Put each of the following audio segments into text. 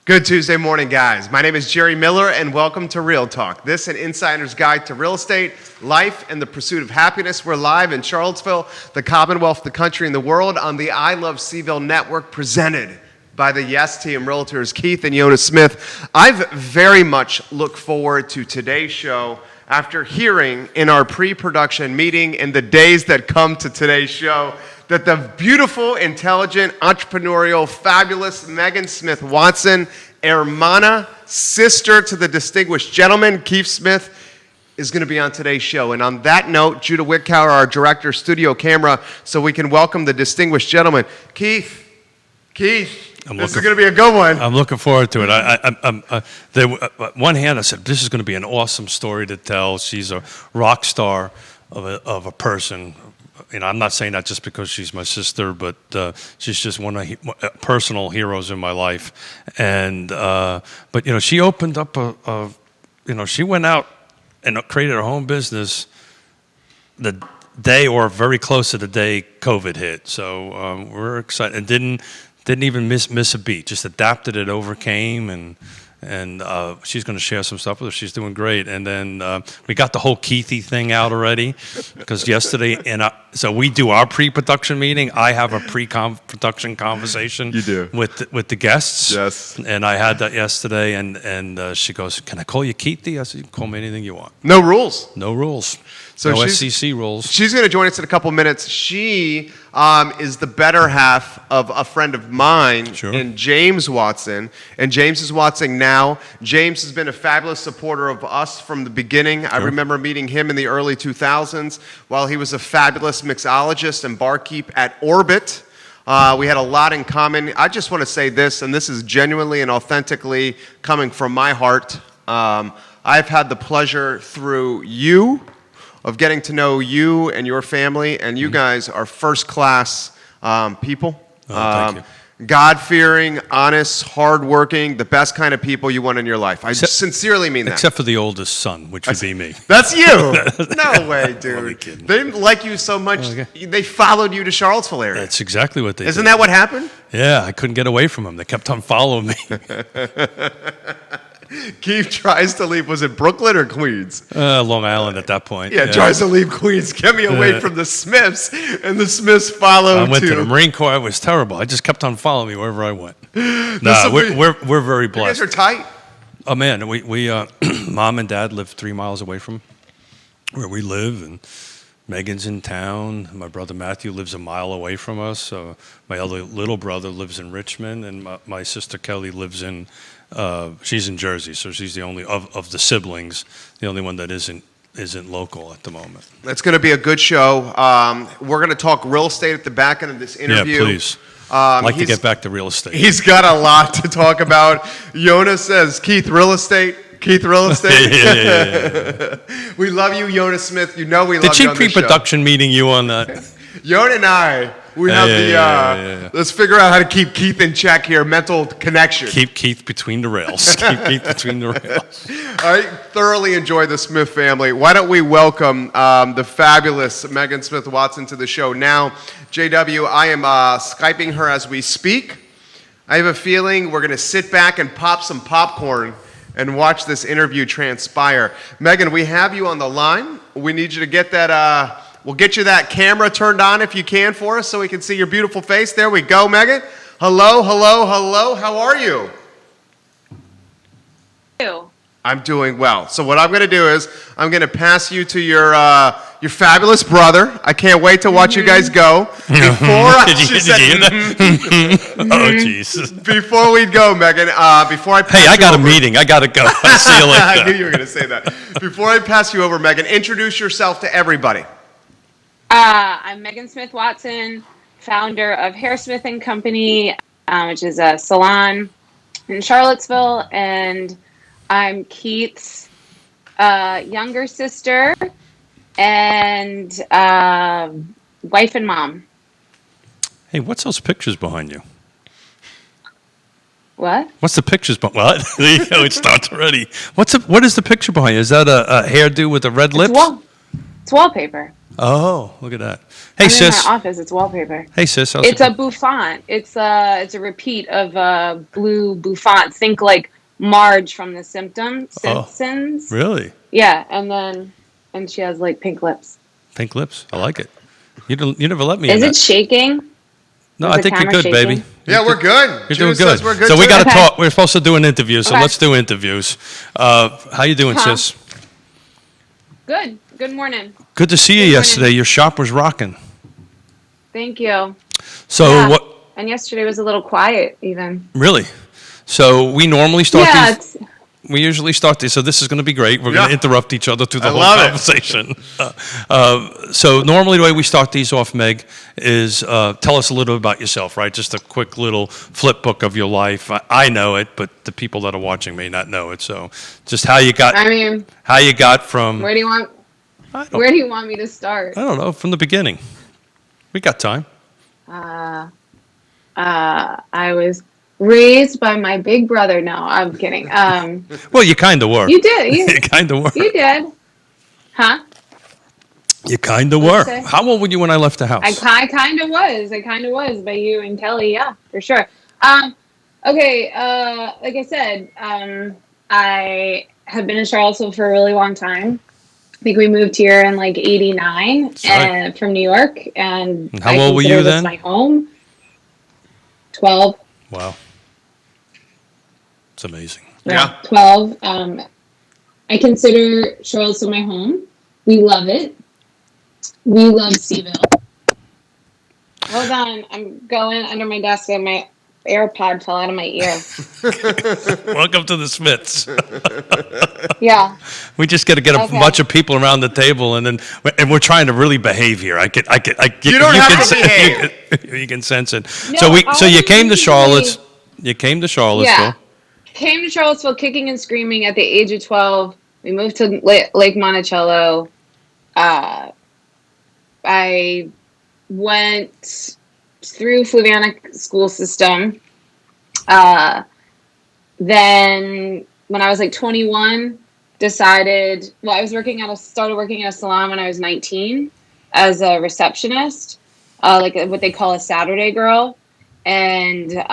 Good Tuesday morning, guys. My name is Jerry Miller, and welcome to Real Talk. This is an insider's guide to real estate, life, and the pursuit of happiness. We're live in Charlottesville, the Commonwealth, the country, and the world on the I Love CVille Network, presented by the Yes Team Realtors, Keith and Yonna Smith. I've very much looked forward to today's show after hearing in our pre-production meeting in the days that come to today's show that the beautiful, intelligent, entrepreneurial, fabulous Megan Smith Watson, hermana, sister to the distinguished gentleman, Keith Smith, is going to be on today's show. And on that note, Judah Wickower, our director, studio camera, so we can welcome the distinguished gentleman. Keith, this is going to be a good one. I'm looking forward to it. One hand, I said, this is going to be an awesome story to tell. She's a rock star of a person. You know, I'm not saying that just because she's my sister, but she's just one of the personal heroes in my life. And but you know, she opened up she went out and created her own business the day or very close to the day COVID hit. So we're excited and didn't even miss a beat. Just adapted it, overcame, and she's going to share some stuff with us. She's doing great. And then we got the whole Keithy thing out already because yesterday, so we do our pre-production meeting. I have a pre-production conversation with the guests. Yes. And I had that yesterday, and she goes, "Can I call you Keithy?" I said, "You can call me anything you want." No rules. No rules. So no SEC rules. She's going to join us in a couple minutes. She is the better half of a friend of mine, and James Watson. And James is Watson now. James has been a fabulous supporter of us from the beginning. I remember meeting him in the early 2000s while he was a fabulous mixologist and barkeep at Orbit. We had a lot in common. I just want to say this, and this is genuinely and authentically coming from my heart. I've had the pleasure through you of getting to know you and your family, and you guys are first-class people. Thank you. God-fearing, honest, hard-working, the best kind of people you want in your life. I sincerely mean that. Except for the oldest son, which would be me. That's you. No way, dude. They didn't like you so much. They followed you to Charlottesville area. That's exactly what they did. Isn't that what happened? Yeah, I couldn't get away from them. They kept on following me. Keith tries to leave. Was it Brooklyn or Queens? Long Island at that point. Yeah, tries to leave Queens. Get me away from the Smiths. And the Smiths followed I went to the Marine Corps. It was terrible. I just kept on following me wherever I went. We're very blessed. You guys are tight. Oh, man. We Mom and Dad live 3 miles away from where we live. And Megan's in town. My brother Matthew lives a mile away from us. My other little brother lives in Richmond. And my sister Kelly lives in... she's in Jersey, so she's the only of the siblings, the only one that isn't local at the moment. It's going to be a good show. We're going to talk real estate at the back end of this interview. Yeah, please. I'd like to get back to real estate. He's got a lot to talk about. Yonna says, Keith, real estate. Keith, real estate. Yeah. We love you, Yonna Smith. You know we love Did you she on this show. pre-production meeting you on that? Yonna and I, we have let's figure out how to keep Keith in check here, mental connection. Keep Keith between the rails. Keep Keith between the rails. I thoroughly enjoy the Smith family. Why don't we welcome the fabulous Megan Smith Watson to the show now. JW, I am Skyping her as we speak. I have a feeling we're going to sit back and pop some popcorn and watch this interview transpire. Megan, we have you on the line. We need you to get that... We'll get you that camera turned on if you can for us so we can see your beautiful face. There we go, Megan. Hello. How are you? I'm doing well. So what I'm going to do is I'm going to pass you to your fabulous brother. I can't wait to watch you guys go. Oh, Jesus. Before we go, Megan, before I pass I got over, a meeting. I got to go. I'll see you later. I knew you were going to say that. Before I pass you over, Megan, introduce yourself to everybody. I'm Megan Smith Watson, founder of Hairsmith and Company, which is a salon in Charlottesville, and I'm Keith's younger sister and wife and mom. Hey, what's those pictures behind you? What? What's the pictures behind? What? There you go. It starts already. What is the picture behind you? Is that a hairdo with the red lips? It's wallpaper. Oh, look at that. Hey, I'm sis. in my office. It's wallpaper. Hey, sis. It's a bouffant. It's a repeat of a blue bouffant. Think like Marge from The Simpsons. Really? Yeah, and she has like pink lips. Pink lips. I like it. You never let me Is in it that. shaking? No, Is I the think you're camera good, shaking? baby. Yeah, we're good. You're Jude doing good. says we're good So we too. got to Okay. talk. We're supposed to do an interview, so Okay. let's do interviews. How you doing, Huh. sis? Good. Good morning. Good to see you Good morning. yesterday. Your shop was rocking. Thank you. So Yeah. what? And yesterday was a little quiet, even. Really? So we normally start Yeah. these. We usually start these, so this is going to be great. We're going Yeah. to interrupt each other through the I whole love it. conversation. So normally the way we start these off, Meg, is tell us a little about yourself, right? Just a quick little flip book of your life. I know it, but the people that are watching may not know it. So just how you got from. Where do you want me to start? I don't know, from the beginning. We got time. I was raised by my big brother. No, I'm kidding. Well, you kind of were. You did. You kind of were. You did. Huh? You kind of What'd were. you say? How old were you when I left the house? I kind of was. I kind of was by you and Kelly. Yeah, for sure. Okay. Like I said, I have been in Charlottesville for a really long time. I think we moved here in like '89 right. from New York, and How I old were you consider this then? my home. 12. Wow. It's amazing. Yeah. 12. I consider Charlottesville my home. We love it. We love CVille. Hold on. I'm going under my desk and my AirPod fell out of my ear. Welcome to the Smiths. Yeah. We just got to get a Okay. bunch of people around the table, and we're trying to really behave here. I get. You don't have to behave. You can sense it. No, So you came to usually- Charlotte. You came to Charlottesville. Yeah. Came to Charlottesville kicking and screaming at the age of 12. We moved to Lake Monticello. I went through Flaviana school system. Then when I was like 21, started working at a salon when I was 19 as a receptionist, like what they call a Saturday girl. And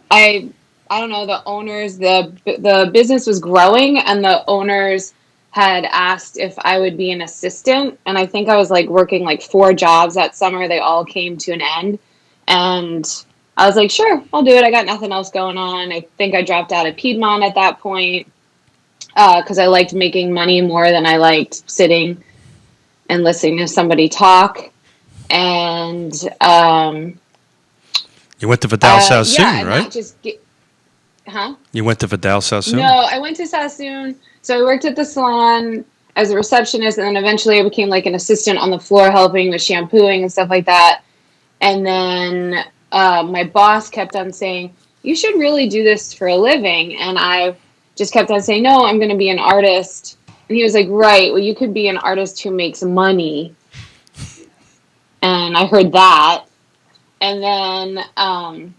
I don't know, the owners, the business was growing, and the owners had asked if I would be an assistant. And I think I was like working like 4 jobs that summer. They all came to an end. And I was like, sure, I'll do it. I got nothing else going on. I think I dropped out of Piedmont at that point because I liked making money more than I liked sitting and listening to somebody talk. And You went to Vidal Sassoon, yeah, and right? not just huh? You went to Vidal Sassoon. No, I went to Sassoon. So I worked at the salon as a receptionist, and then eventually I became like an assistant on the floor helping with shampooing and stuff like that. And then my boss kept on saying, you should really do this for a living. And I just kept on saying, no, I'm going to be an artist. And he was like, right, well, you could be an artist who makes money. And I heard that. And then I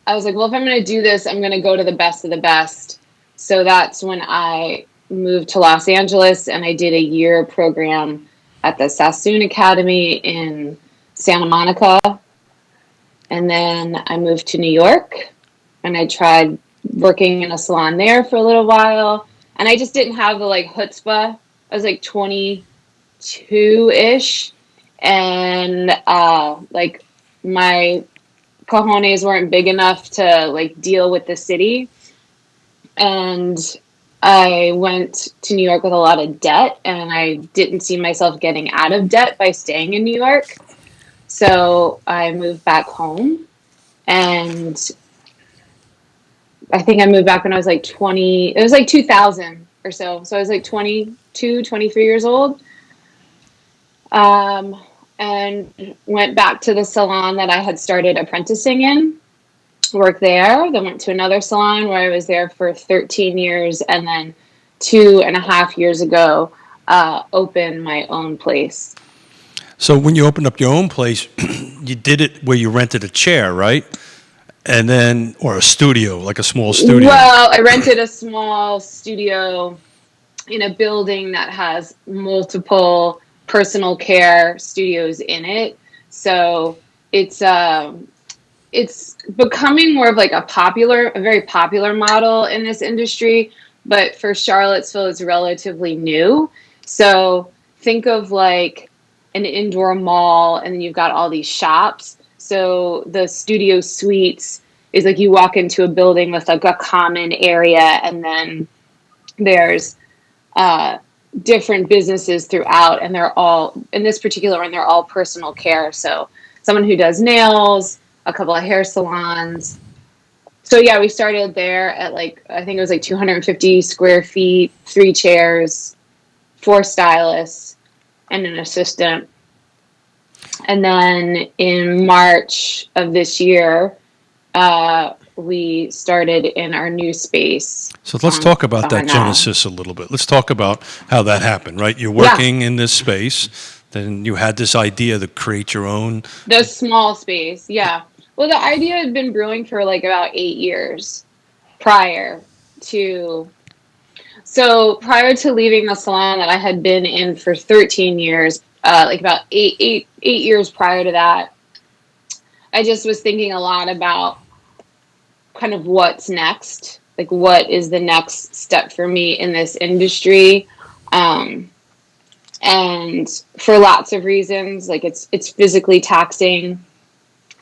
was like, well, if I'm going to do this, I'm going to go to the best of the best. So that's when I moved to Los Angeles, and I did a year program at the Sassoon Academy in Santa Monica. And then I moved to New York, and I tried working in a salon there for a little while. And I just didn't have the like chutzpah. I was like 22-ish. And like my cojones weren't big enough to like deal with the city. And I went to New York with a lot of debt, and I didn't see myself getting out of debt by staying in New York. So I moved back home, and I think I moved back when I was like 20. It was like 2000 or so. So I was like 22, 23 years old. And went back to the salon that I had started apprenticing in. Worked there, then went to another salon where I was there for 13 years, and then 2.5 years ago opened my own place. So when you opened up your own place, you did it where you rented a chair, right? And then, or a studio, like a small studio. Well, I rented a small studio in a building that has multiple personal care studios in it. So it's becoming more of like a very popular model in this industry, but for Charlottesville, it's relatively new. So think of like an indoor mall, and then you've got all these shops. So the studio suites is like you walk into a building with like a common area, and then there's different businesses throughout, and they're all, in this particular one, they're all personal care. So someone who does nails, a couple of hair salons. So yeah, we started there at like, I think it was like 250 square feet, 3 chairs, 4 stylists, and an assistant. And then in March of this year, we started in our new space. So let's talk about that genesis a little bit. Let's talk about how that happened, right? You're working in this space, then you had this idea to create your own. The small space, yeah. Well, the idea had been brewing for like about 8 years prior to leaving the salon that I had been in for 13 years, like about eight years prior to that, I just was thinking a lot about kind of what's next, like what is the next step for me in this industry. And for lots of reasons, like it's physically taxing,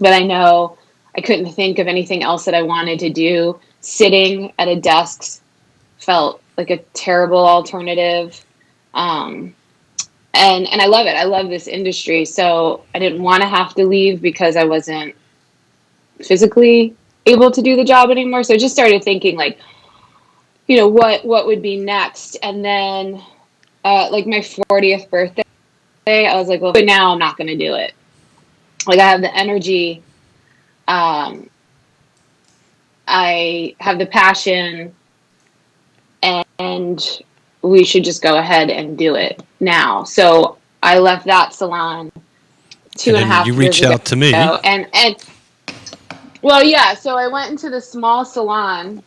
but I know I couldn't think of anything else that I wanted to do. Sitting at a desk felt like a terrible alternative. And I love it. I love this industry. So I didn't want to have to leave because I wasn't physically able to do the job anymore. So I just started thinking like, what would be next? And then like my 40th birthday, I was like, well, but now I'm not going to do it. Like I have the energy. I have the passion, and we should just go ahead and do it now. So I left that salon 2.5 years ago. You reached out to me. And well, yeah. So I went into the small salon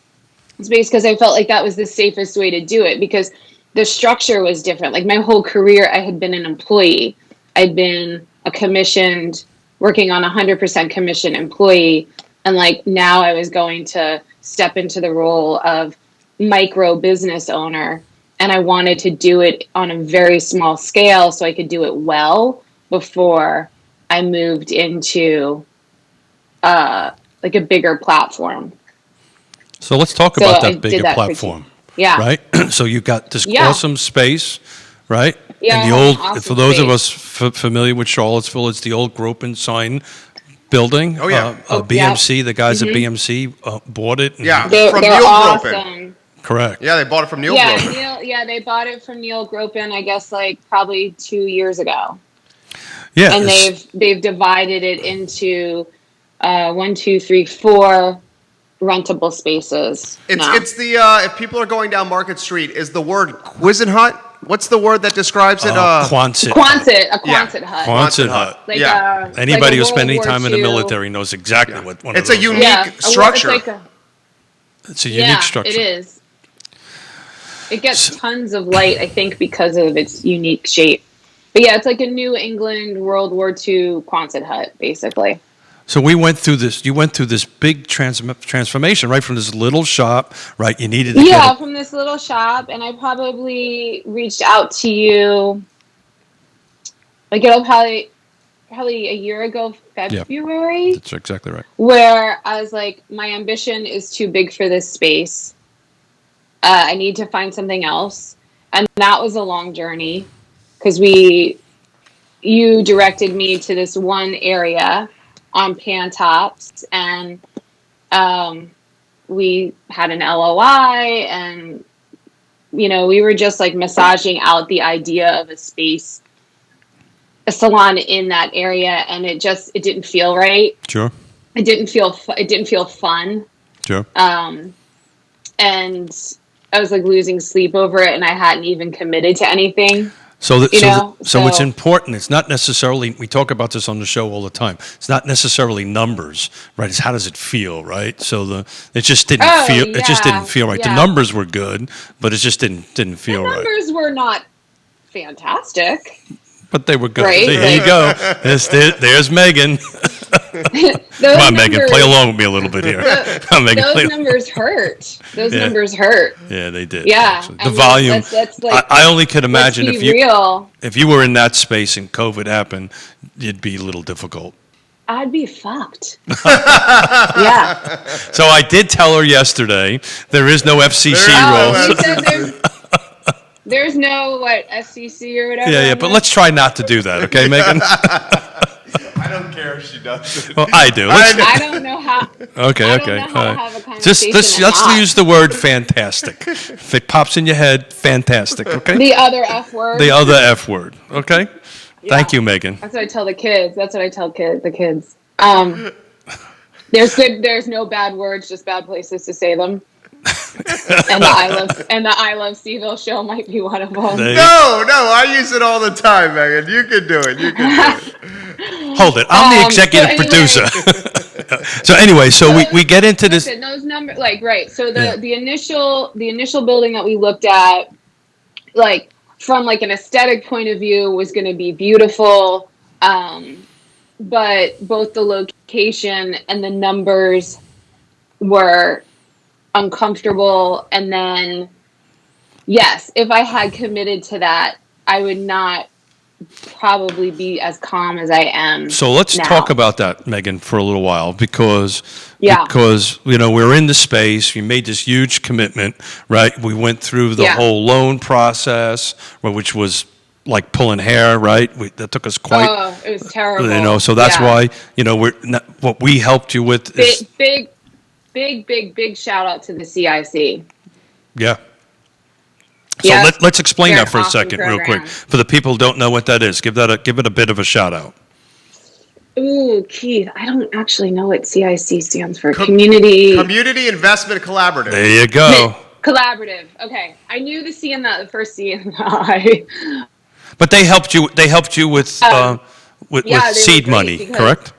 space because I felt like that was the safest way to do it, because the structure was different. Like my whole career, I had been an employee. I'd been a commissioned, working on 100% commission employee. And like now I was going to step into the role of micro business owner. And I wanted to do it on a very small scale so I could do it well before I moved into like a bigger platform. So let's talk about that bigger platform. Yeah. Right? So you've got this awesome space, right? Yeah. And the old, awesome for those space. of us familiar with Charlottesville, it's the old Gropin sign building. Oh, yeah. BMC, the guys at BMC bought it. Yeah, They're Neil awesome. Gropin. Correct. Yeah, they bought it from Neil Gropin. They bought it from Neil Gropin, I guess, like probably 2 years ago. Yeah. And they've divided it into 1, 2, 3, 4 rentable spaces. It's the if people are going down Market Street, is the word Cuisinhut? What's the word that describes it? Quonset. A Quonset hut. Quonset hut. Like Anybody who like spent any World War time in the II. military knows exactly what one It's of a those unique structure. It's a unique structure. It is. It gets tons of light, I think, because of its unique shape. But yeah, it's like a New England World War II Quonset hut, basically. So we went through this. You went through this big transformation, right? From this little shop, right? You needed to from this little shop, and I probably reached out to you. Like it'll probably a year ago, February. Yeah, that's exactly right. Where I was like, my ambition is too big for this space. I need to find something else, and that was a long journey because you directed me to this one area on Pantops, and we had an LOI, and we were just like massaging out the idea of a space, a salon in that area, and it didn't feel right. Sure. It didn't feel fun. Sure. And I was like losing sleep over it, and I hadn't even committed to anything. So, So it's important. It's not necessarily, we talk about this on the show all the time. It's not necessarily numbers, right? It's how does it feel, right? So it just didn't it just didn't feel right. The numbers were good, but it just didn't feel right. The numbers were not fantastic. But they were good. Right? There you go. There's Megan. Come on, Megan, play along with me a little bit here. Those numbers hurt. Those numbers hurt. Yeah, they did. Yeah, actually. The volume. That's like, I only could imagine if you were in that space and COVID happened, it'd be a little difficult. I'd be fucked. Yeah. So I did tell her yesterday there is no FCC rules. There's no, FCC or whatever? Yeah, but let's try not to do that, okay, Megan? I don't care if she does. Well, I do. I don't know how. Okay. I don't know how to have a conversation. Let's use the word fantastic. If it pops in your head, fantastic, okay? The other F word. The other F word, okay? Yeah. Thank you, Megan. That's what I tell the kids. The kids. There's no bad words, just bad places to say them. and the I Love CVille show might be one of them. No, I use it all the time, Megan. You can do it. Hold it. I'm the executive producer. So anyway, we get into this. Those numbers, right. So the initial building that we looked at, from an aesthetic point of view, was going to be beautiful. But both the location and the numbers were uncomfortable. And then, yes, if I had committed to that, I would not probably be as calm as I am. So let's talk about that, Megan, for a little while, because we're in the space. We made this huge commitment, right? We went through the whole loan process, which was like pulling hair, right? That took us quite. Oh, it was terrible. So that's why what we helped you with is big shout out to the CIC. Yeah. So let's explain that for a second, real quick, for the people who don't know what that is. Give it a bit of a shout out. Ooh, Keith, I don't actually know what CIC stands for. Community Investment Collaborative. There you go. Collaborative. Okay, I knew the C and the first C and the I. But they helped you. They helped you with seed money, correct?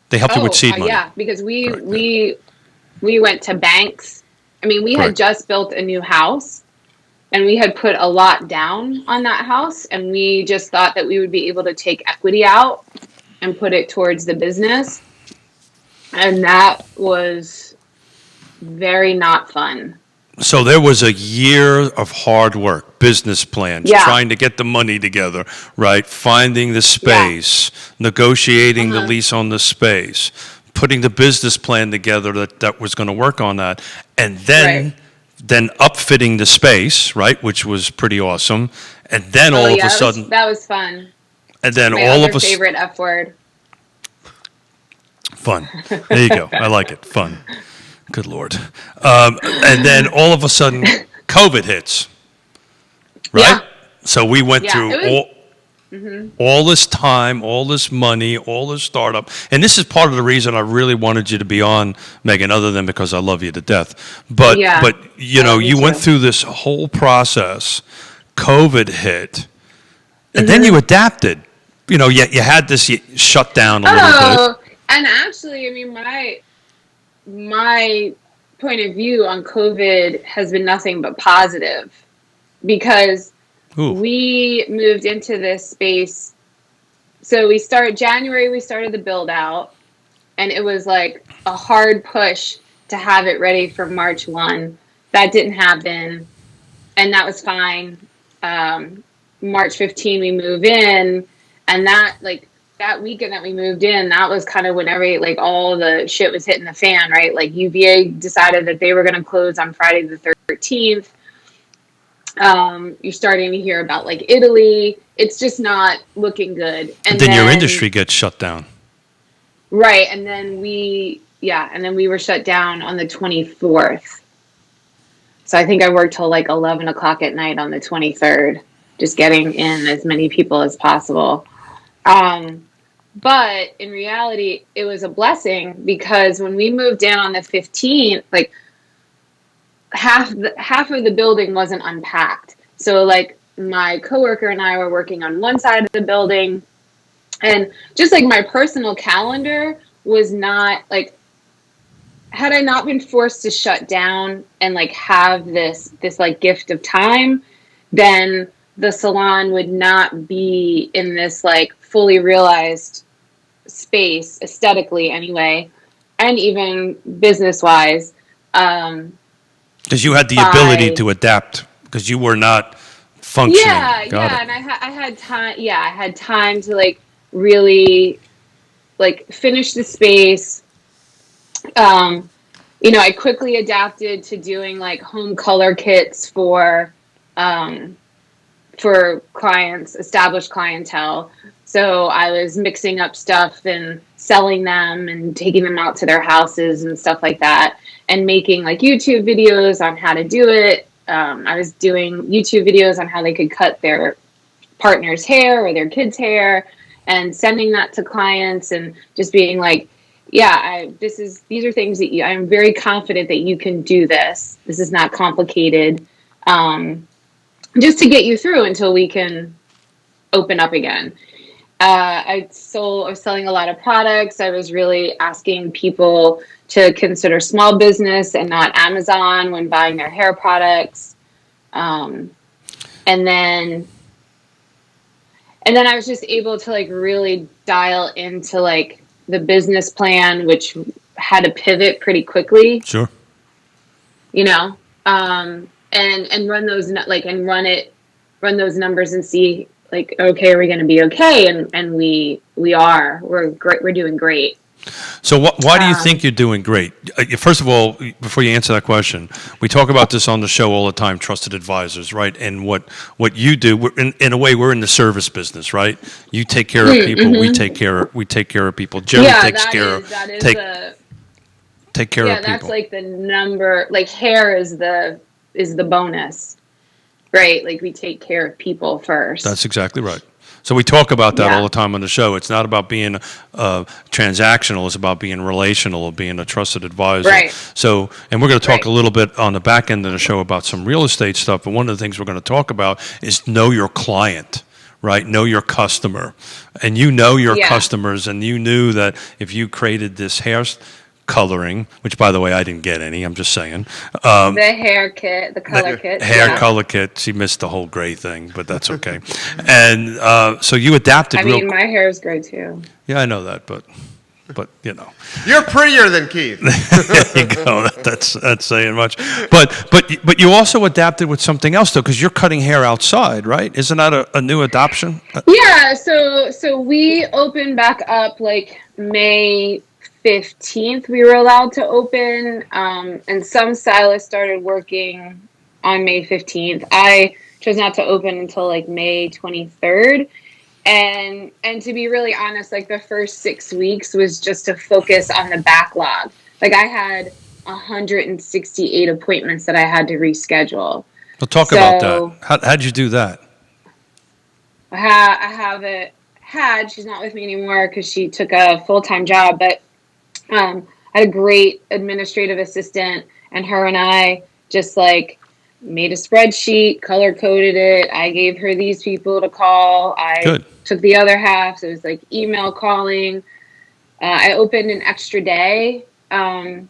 They helped you with seed money. Yeah, because we went to banks. I mean, we had just built a new house, and we had put a lot down on that house, and we just thought that we would be able to take equity out and put it towards the business, and that was very not fun. So there was a year of hard work, business plans, trying to get the money together, right? Finding the space, negotiating the lease on the space, putting the business plan together that was going to work on that, and then upfitting the space, right, which was pretty awesome. And then all of a sudden, that was fun. And then my all of a favorite F word. Fun. There you go. I like it. Fun. Good Lord. And then all of a sudden, COVID hits, right? Yeah. So we went through all this time, all this money, all this startup. And this is part of the reason I really wanted you to be on, Megan, other than because I love you to death. But you went through this whole process. COVID hit. And then you adapted. You had this shut down a little bit. And actually, I mean, my point of view on COVID has been nothing but positive, because we moved into this space. So January, we started the build out, and it was like a hard push to have it ready for March 1. That didn't happen, and that was fine. March 15, we move in, and that weekend that we moved in, that was kind of when all the shit was hitting the fan, right? Like UVA decided that they were going to close on Friday the 13th. You're starting to hear about Italy. It's just not looking good. And then your industry gets shut down. Right. And then we were shut down on the 24th. So I think I worked till 11 o'clock at night on the 23rd, just getting in as many people as possible. But in reality, it was a blessing, because when we moved in on the 15th, half of the building wasn't unpacked. So like my coworker and I were working on one side of the building, and just like my personal calendar was not like, had I not been forced to shut down and like have this like gift of time, then the salon would not be in this like fully realized space aesthetically anyway, and even business wise. Because you had the ability to adapt because you were not functioning. And I had time. Yeah, I had time to like really like finish the space. I quickly adapted to doing like home color kits for clients, established clientele. So I was mixing up stuff and selling them and taking them out to their houses and stuff like that, and making like YouTube videos on how to do it. I was doing YouTube videos on how they could cut their partner's hair or their kids' hair, and sending that to clients, and just being like, yeah, these are things that I'm very confident that you can do this. This is not complicated. Just to get you through until we can open up again. I was selling a lot of products. I was really asking people to consider small business and not Amazon when buying their hair products. And then I was just able to like really dial into like the business plan, which had to pivot pretty quickly. Sure. And run those run those numbers and see like, okay, are we going to be okay? And we're great. We're doing great. So why do you think you're doing great? First of all, before you answer that question, we talk about this on the show all the time, trusted advisors, right? And what you do, in a way, we're in the service business, right? You take care of people, we take care of people. Jerry takes care of people. That's like the number, like hair is the bonus, right? Like we take care of people first. That's exactly right. So we talk about that all the time on the show. It's not about being transactional. It's about being relational, being a trusted advisor. Right. So, and we're going to talk a little bit on the back end of the show about some real estate stuff. But one of the things we're going to talk about is know your client, right? Know your customer. And you know your customers, and you knew that if you created this hair coloring, which by the way I didn't get any, I'm just saying. The hair kit, the color kit. Color kit. She missed the whole gray thing, but that's okay. And so you adapted. My hair is gray too. Yeah, I know that, but you're prettier than Keith. There you go. That's saying much. But you also adapted with something else though, because you're cutting hair outside, right? Isn't that a new adoption? Yeah. So we opened back up like May 15th. We were allowed to open, and some stylists started working on May 15th. I chose not to open until like May 23rd. And to be really honest, like the first 6 weeks was just to focus on the backlog. Like I had 168 appointments that I had to reschedule. Well, talk about that. How'd you do that? I haven't had, she's not with me anymore because she took a full-time job, but I had a great administrative assistant, and her and I just like made a spreadsheet, color coded it. I gave her these people to call. I took the other half. So it was like email calling. I opened an extra day. And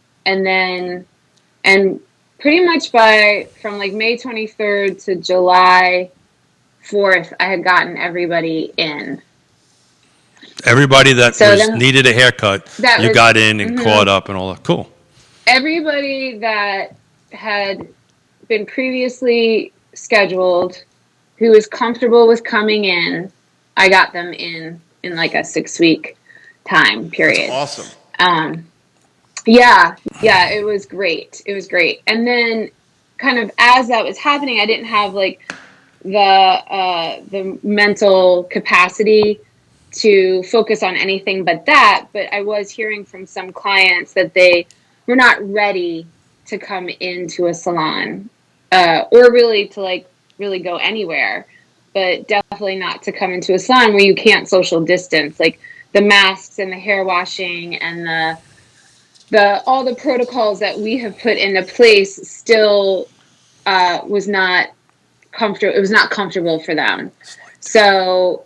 pretty much from like May 23rd to July 4th, I had gotten everybody in. Everybody that needed a haircut, got in and caught up and all that. Cool. Everybody that had been previously scheduled, who was comfortable with coming in, I got them in like a 6-week time period. That's awesome. Yeah, it was great. And then kind of as that was happening, I didn't have like the mental capacity to focus on anything but that. But I was hearing from some clients that they were not ready to come into a salon, or really to like really go anywhere, but definitely not to come into a salon where you can't social distance. Like the masks and the hair washing and the all the protocols that we have put into place still was not comfortable. It was not comfortable for them. So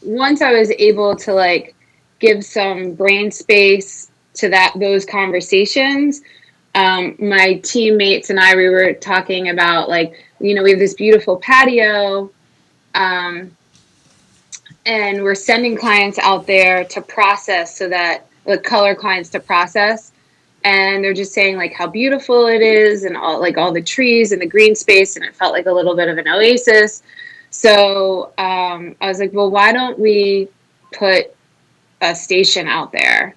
once I was able to like give some brain space to those conversations, my teammates and I, we were talking about like, we have this beautiful patio, and we're sending clients out there to process, so that the color clients to process. And they're just saying like how beautiful it is, and all the trees and the green space, and it felt like a little bit of an oasis. So I was like, well, why don't we put a station out there?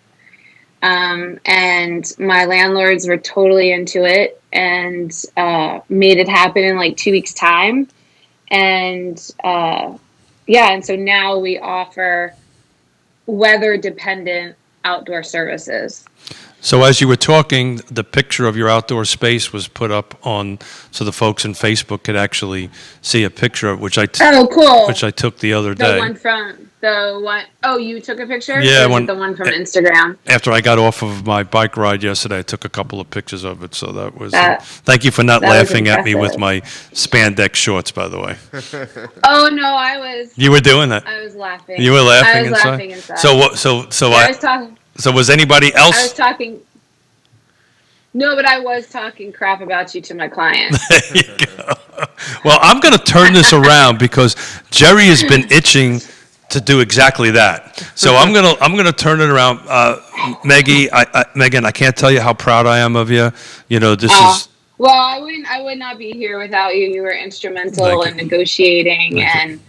And my landlords were totally into it, and made it happen in like 2 weeks' time. And and so now we offer weather-dependent outdoor services. So as you were talking, the picture of your outdoor space was put up on, so the folks in Facebook could actually see a picture of, which I cool. Which I took the other day. Oh, you took a picture? Yeah, or the one from Instagram. After I got off of my bike ride yesterday, I took a couple of pictures of it. So that was. Thank you for not laughing at me with my spandex shorts, by the way. Oh no, I was. You were doing that. I was laughing. You were laughing I was inside. laughing inside. So what? So I was talking. So was anybody else? I was talking. No, but I was talking crap about you to my client. There you go. Well, I'm going to turn this around because Jerry has been itching to do exactly that. So I'm gonna turn it around. Megan, I can't tell you how proud I am of you. This is. Well, I would not be here without you. You were instrumental in negotiating and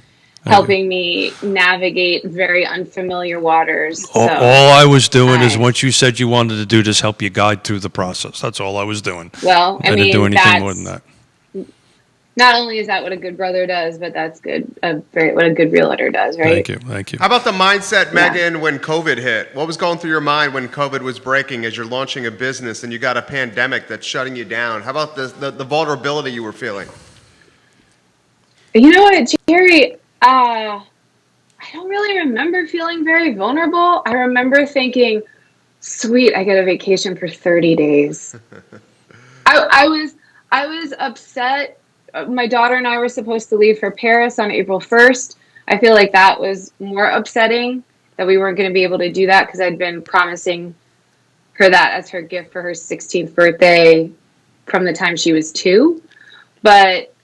helping me navigate very unfamiliar waters. All I was doing is, once you said you wanted to do this, help you guide through the process. That's all I was doing. Well, I didn't do anything more than that. Not only is that what a good brother does, but that's good. What a good realtor does, right? Thank you. How about the mindset, Megan, when COVID hit? What was going through your mind when COVID was breaking as you're launching a business and you got a pandemic that's shutting you down? How about the vulnerability you were feeling? You know what, Jerry? I don't really remember feeling very vulnerable. I remember thinking, sweet, I get a vacation for 30 days. I was upset. My daughter and I were supposed to leave for Paris on April 1st. I feel like that was more upsetting, that we weren't going to be able to do that, because I'd been promising her that as her gift for her 16th birthday from the time she was 2. But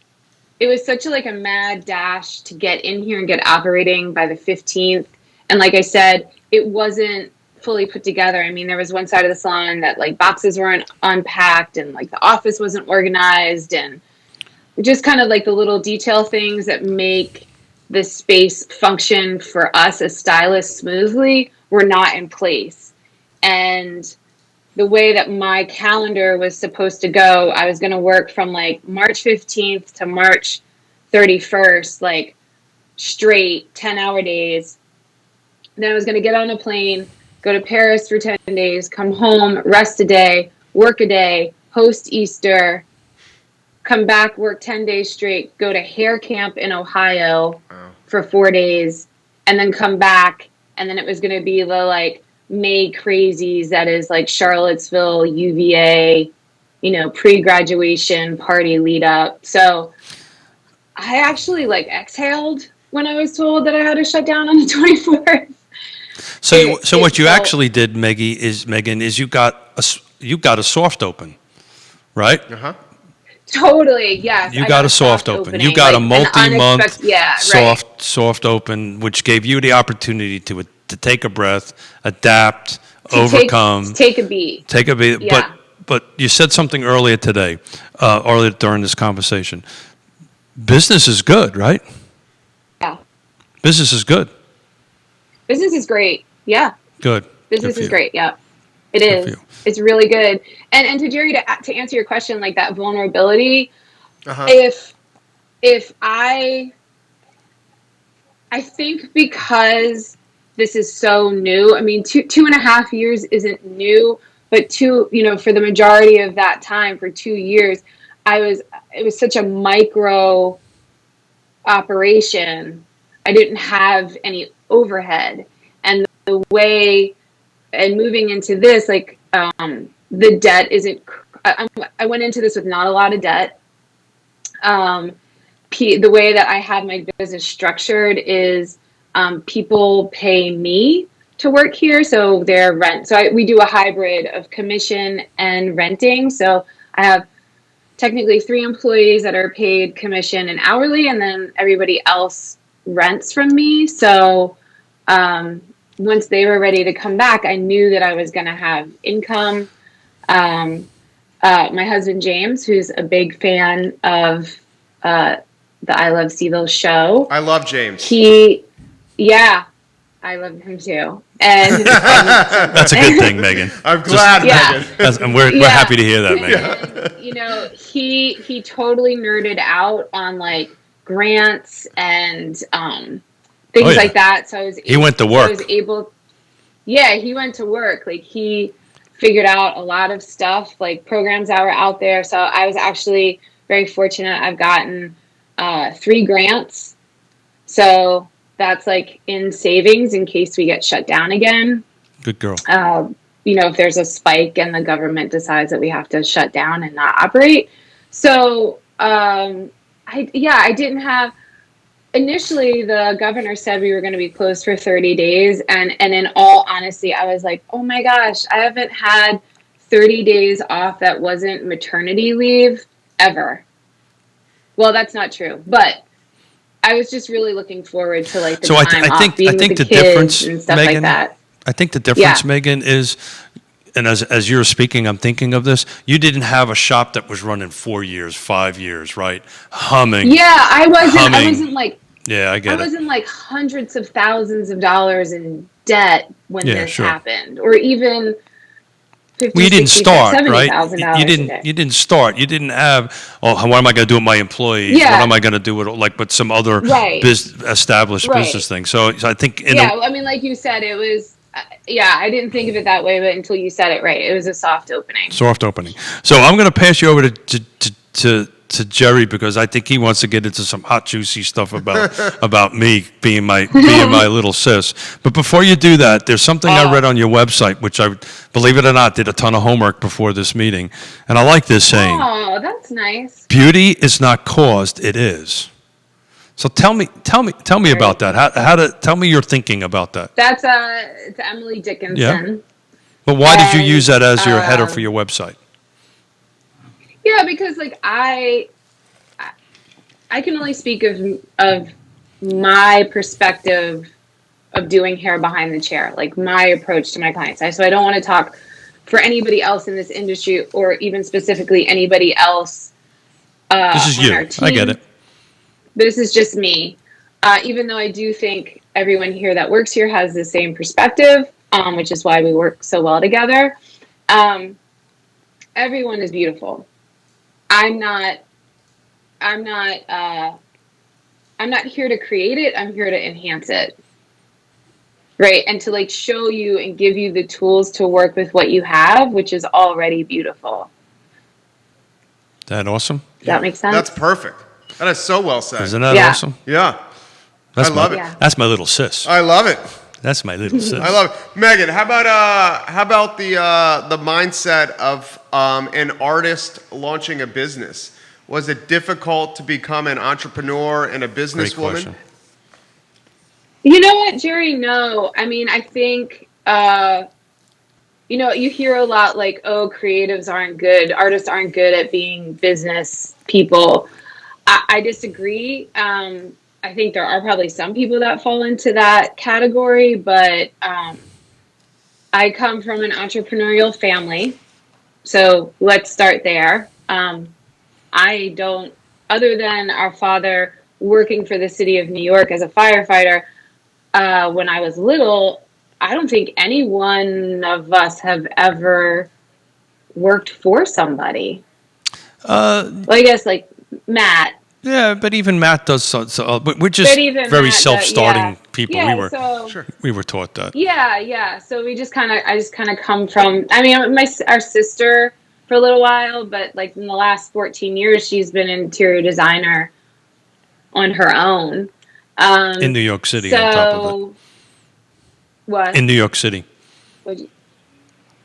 it was such a mad dash to get in here and get operating by the 15th. And like I said, it wasn't fully put together. I mean, there was one side of the salon that boxes weren't unpacked, and the office wasn't organized, and just kind of the little detail things that make the space function for us as stylists smoothly were not in place. And the way that my calendar was supposed to go, I was going to work from March 15th to March 31st, straight 10-hour days. Then I was going to get on a plane, go to Paris for 10 days, come home, rest a day, work a day, host Easter, come back, work 10 days straight, go to hair camp in Ohio for 4 days, and then come back. And then it was going to be the May crazies, that is Charlottesville, UVA, pre-graduation party lead up. So I actually exhaled when I was told that I had to shut down on the 24th. So what you actually did, Megan, is you got a soft open, right? Uh-huh. Totally, yes. You got a soft open. You got a multi-month soft open, which gave you the opportunity to take a breath, adapt, overcome. Take a beat. Yeah. But you said something earlier today, earlier during this conversation. Business is good, right? Yeah. Business is good. Business is great. Yeah. Good. Business is great. Yeah. It is. It's really good. And to Jerry, to answer your question, that vulnerability, if I think because this is so new, I mean, 2.5 years isn't new, but for the majority of that time, for 2 years, it was such a micro operation. I didn't have any overhead, and the way, and moving into this, the debt isn't, I went into this with not a lot of debt. the way that I have my business structured is people pay me to work here, so their rent. So we do a hybrid of commission and renting. So I have technically 3 employees that are paid commission and hourly, and then everybody else rents from me. So once they were ready to come back, I knew that I was going to have income. My husband, James, who's a big fan of the I Love CVille show. I love James. I love him too. And That's a good thing, Megan. I'm glad, Megan. And we're happy to hear that, Megan. And, you know, he totally nerded out on like grants and things like that. So he went to work. He went to work. Like he figured out a lot of stuff, like programs that were out there. So I was actually very fortunate. I've gotten 3 grants. So that's like in savings in case we get shut down again. Good girl. You know, if there's a spike and the government decides that we have to shut down and not operate. So, I didn't have, initially the governor said we were going to be closed for 30 days. And in all honesty, I was like, oh my gosh, I haven't had 30 days off that wasn't maternity leave ever. Well, that's not true, but I was just really looking forward to like the time off, being with the kids and stuff like that. I think the difference, Megan, is, and as you're speaking, I'm thinking of this. You didn't have a shop that was running 4 years, 5 years, right? Humming. Yeah, I wasn't like. Yeah, I get it. I wasn't like hundreds of thousands of dollars in debt when this happened, or even. You didn't start, right? You didn't start. You didn't have, what am I going to do with my employees? Yeah. What am I going to do with some other established business thing? So I think. I mean, like you said, it was. I didn't think of it that way, but until you said it right, it was a soft opening. Soft opening. So I'm going to pass you over to Jerry, because I think he wants to get into some hot, juicy stuff about me being my little sis. But before you do that, there's something I read on your website, which I, believe it or not, did a ton of homework before this meeting, and I like this saying. Oh, that's nice. Beauty is not caused; it is. So tell me about that. Tell me your thinking about that. That's it's Emily Dickinson. Yeah. But why did you use that as your header for your website? Yeah, because like I can only speak of my perspective of doing hair behind the chair, like my approach to my clients. So I don't want to talk for anybody else in this industry, or even specifically anybody else. This is you. I get it. This is just me. Even though I do think everyone here that works here has the same perspective, which is why we work so well together. Everyone is beautiful. I'm not here to create it. I'm here to enhance it. Right. And to like show you and give you the tools to work with what you have, which is already beautiful. That awesome? Does that make sense? That's perfect. That is so well said. Isn't that awesome? Yeah. I love it. That's my little sis. I love it. That's my little sis. I love it. Megan, how about the mindset of an artist launching a business? Was it difficult to become an entrepreneur and a businesswoman? You know what, Jerry? No. I mean, I think, you hear a lot like, oh, creatives aren't good. Artists aren't good at being business people. I disagree. I think there are probably some people that fall into that category, but I come from an entrepreneurial family. So let's start there. I don't, other than our father working for the city of New York as a firefighter, when I was little, I don't think any one of us have ever worked for somebody. Well, I guess like Matt. Yeah, but even Matt does so we're just very self-starting people. Yeah, we were taught that. Yeah. So I just kind of come from. I mean, our sister for a little while, but like in the last 14 years, she's been an interior designer on her own. In New York City, on top of it. What? In New York City.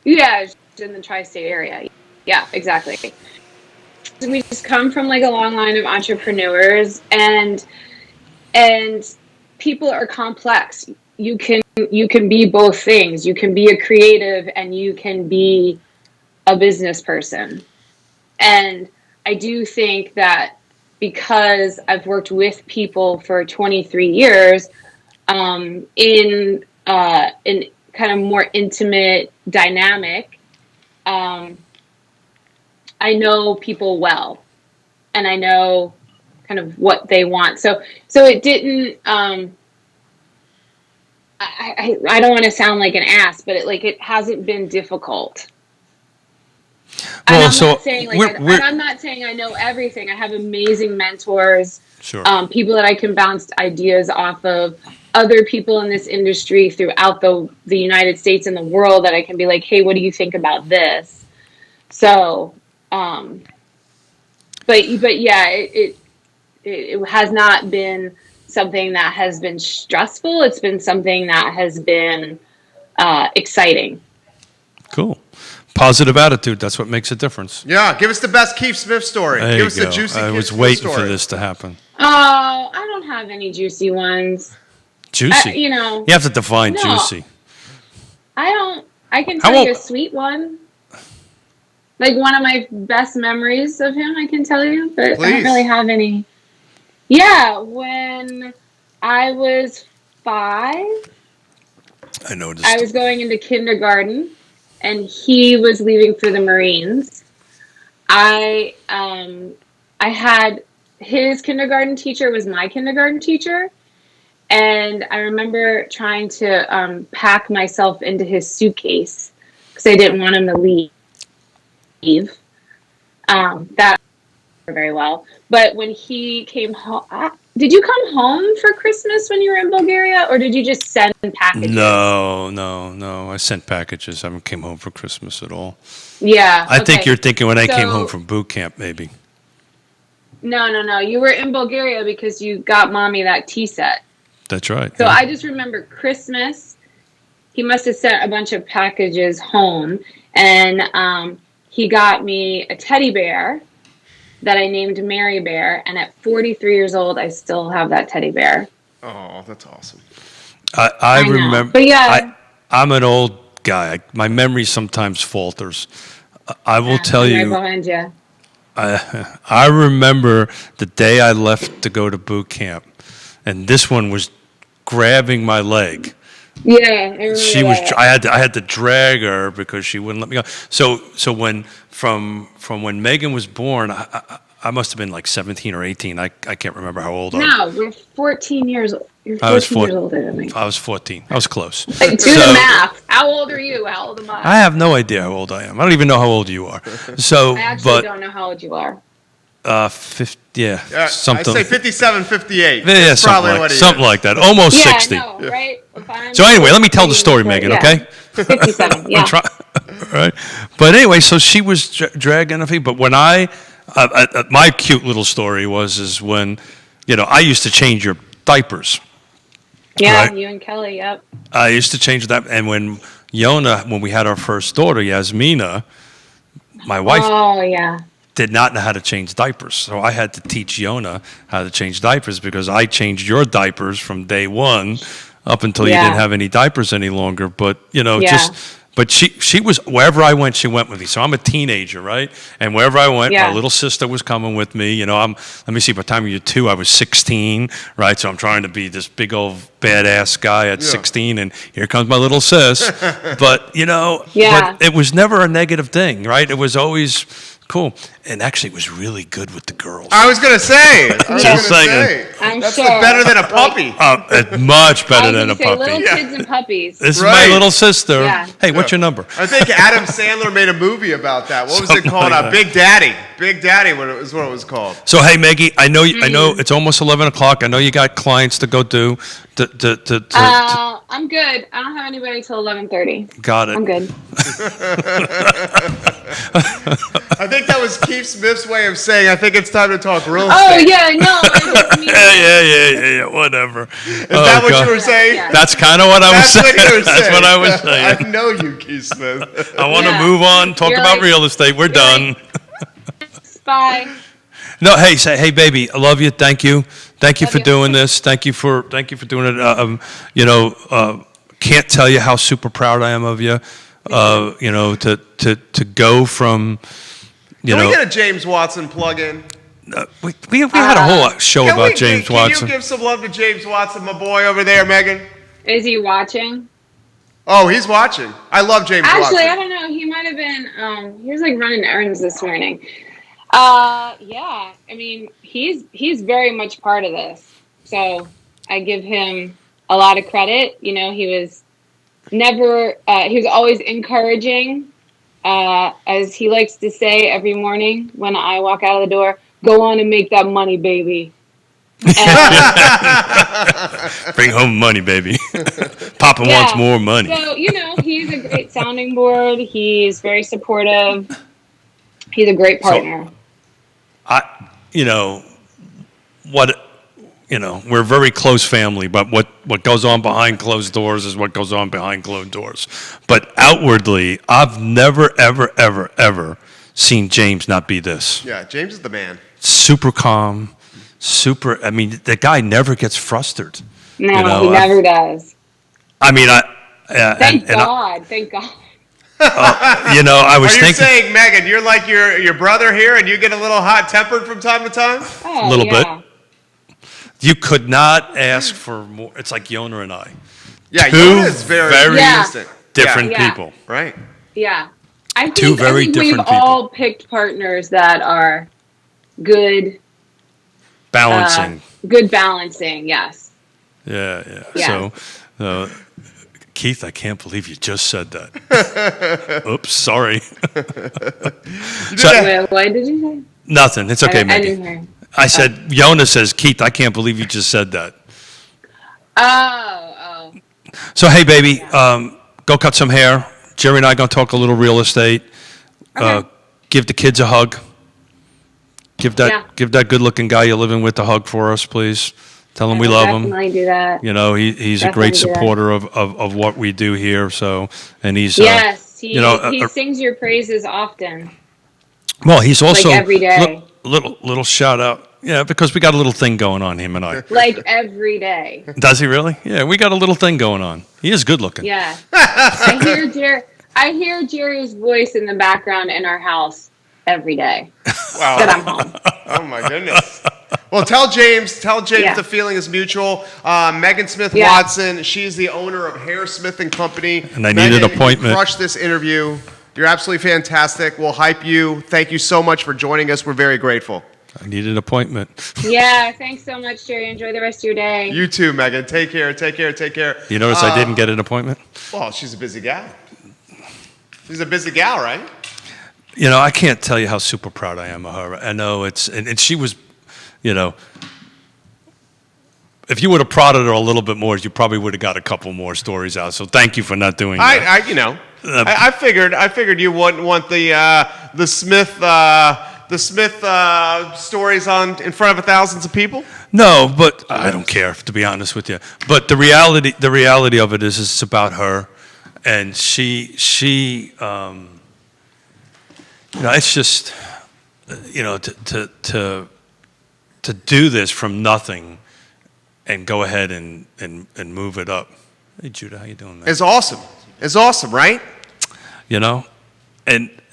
Yeah, in the tri-state area. Yeah, exactly. we just come from like a long line of entrepreneurs, and people are complex. You can be both things. You can be a creative and you can be a business person. And I do think that because I've worked with people for 23 years, in kind of more intimate dynamic, I know people well, and I know kind of what they want. So it didn't. I don't want to sound like an ass, but it hasn't been difficult. And Well, I'm so not saying I'm not saying I know everything. I have amazing mentors, sure. People that I can bounce ideas off of, other people in this industry throughout the United States and the world that I can be like, hey, what do you think about this? So, but yeah, it has not been something that has been stressful. It's been something that has been exciting. Cool. Positive attitude. That's what makes a difference. Yeah, give us the best Keith Smith story. There Give us you the go. juicy I Keith was Smith waiting story. for this to happen. Oh, I don't have any juicy ones. Juicy? You have to define no, juicy. I can tell you a sweet one. Like one of my best memories of him, I can tell you, but Please. I don't really have any. Yeah, when I was 5, I noticed. I was going into kindergarten, and he was leaving for the Marines. I had his kindergarten teacher was my kindergarten teacher, and I remember trying to pack myself into his suitcase because I didn't want him to leave. That very well. But when he came home, did you come home for Christmas when you were in Bulgaria, or did you just send packages? No. I sent packages. I haven't came home for Christmas at all. Yeah. I think you're thinking when I came So- home from boot camp, maybe. No. You were in Bulgaria because you got mommy that tea set. That's right. So yeah. I just remember Christmas, he must have sent a bunch of packages home, and he got me a teddy bear that I named MarieBette, and at 43 years old, I still have that teddy bear. Oh, that's awesome. I remember. But yeah. I'm an old guy. My memory sometimes falters. I will tell I'm you. right behind you. I remember the day I left to go to boot camp, and this one was grabbing my leg. Yeah, I remember She was. that. I had to drag her because she wouldn't let me go. So when from when Megan was born, I must have been like 17 or 18. I can't remember how old I was. No, we're 14 years old. You're 14 I was years older than me. I was 14. I was close. Like, do the math. How old are you? How old am I? I have no idea how old I am. I don't even know how old you are. So, I actually don't know how old you are. 50, yeah, something. I say 57, 58. Yeah, That's something probably like, what he something is. like that. Almost 60. Yeah, no, right? So anyway, let me tell the story, Megan, okay? 57, yeah. Right. But anyway, so she was dragging her feet. But when my cute little story is when, I used to change your diapers. Yeah, right? you and Kelly, yep. I used to change that. And when Yonna, when we had our first daughter, Yasmina, my wife. Oh, yeah. Did not know how to change diapers. So I had to teach Yonna how to change diapers because I changed your diapers from day one up until you didn't have any diapers any longer. But, but she was, wherever I went, she went with me. So I'm a teenager, right? And wherever I went, my little sister was coming with me. Let me see, by the time you were 2, I was 16, right? So I'm trying to be this big old badass guy at 16, and here comes my little sis. But, but it was never a negative thing, right? It was always cool. And actually, it was really good with the girls. I was going to say. Just saying. I'm That's sure. better than a puppy. It's much better than a Little puppy. kids and puppies. This is Right. my little sister. Yeah. Hey, what's your number? I think Adam Sandler made a movie about that. What was Something it called? like that. Big Daddy. Big Daddy is what it was called. So hey, Maggie, I know it's almost 11 o'clock. I know you got clients to go do. I'm good. I don't have anybody till 11:30. Got it. I'm good. I think that was Keith Smith's way of saying, I think it's time to talk real Oh estate. yeah, no. I just mean, Yeah, whatever. Is that what you were saying? Yeah. That's kind of what I was That's saying. what you were saying. That's what I was saying. I know you, Keith Smith. I want to Yeah. move on, talk You're about like- real estate. We're you're done. Bye. No, hey, baby, I love you. Thank you Love for you. doing this. Thank you for doing it. Can't tell you how super proud I am of you. To go from, Can we get a James Watson plug-in? we had a whole show about James Watson. Can you give some love to James Watson, my boy over there, Megan? Is he watching? Oh, he's watching. I love James Actually, Watson. I don't know. He might have been. He was like running errands this morning. Yeah. I mean, he's very much part of this. So I give him a lot of credit. You know, he was always encouraging. As he likes to say every morning when I walk out of the door, go on and make that money, baby. Bring home money, baby. Papa wants more money. So, he's a great sounding board. He's very supportive. He's a great partner. We're a very close family, but what goes on behind closed doors is what goes on behind closed doors. But outwardly, I've never, ever, ever, ever seen James not be this. Yeah, James is the man. Super calm, I mean, the guy never gets frustrated. No, he never does. I mean, Thank God. I was thinking. Are you saying, Megan, you're like your brother here and you get a little hot-tempered from time to time? Oh, a little bit. You could not ask for more. It's like Yonna and I. Yeah, Yonna is very instant. Different people. Right. Yeah. I think different we've people. all picked partners that are good. Balancing. Good balancing, yes. Yeah. Yeah. So, Keith, I can't believe you just said that. Oops, sorry. What did you say? Nothing. It's okay, I Maggie. didn't hear. I said, Yonna says, Keith, I can't believe you just said that. Oh. So, hey, baby, go cut some hair. Jerry and I are going to talk a little real estate. Okay. Give the kids a hug. Give that good-looking guy you're living with a hug for us, please. Tell him we love him. Definitely do that. He's a great supporter of what we do here. So, and he's yes, he sings your praises often. Well, he's also like every day. Little shout out. Yeah, because we got a little thing going on, him and I. Like every day. Does he really? Yeah, we got a little thing going on. He is good looking. Yeah. I hear Jerry's voice in the background in our house every day. Wow. That I'm home. Oh my goodness. Well, tell James the feeling is mutual. Megan Smith Watson, she's the owner of Hairsmith and Company. And I need an appointment. You crushed this interview. You're absolutely fantastic. We'll hype you. Thank you so much for joining us. We're very grateful. I need an appointment. Yeah, thanks so much, Jerry. Enjoy the rest of your day. You too, Megan. Take care. You notice I didn't get an appointment? Well, she's a busy gal. She's a busy gal, right? I can't tell you how super proud I am of her. I know and she was, if you would have prodded her a little bit more, you probably would have got a couple more stories out. So thank you for not doing that. I figured you wouldn't want the Smith stories in front of thousands of people. No, but I don't care, to be honest with you. But the reality of it is it's about her, and she it's just to do this from nothing and go ahead and move it up. Hey, Judah, how you doing, man? It's awesome, right? And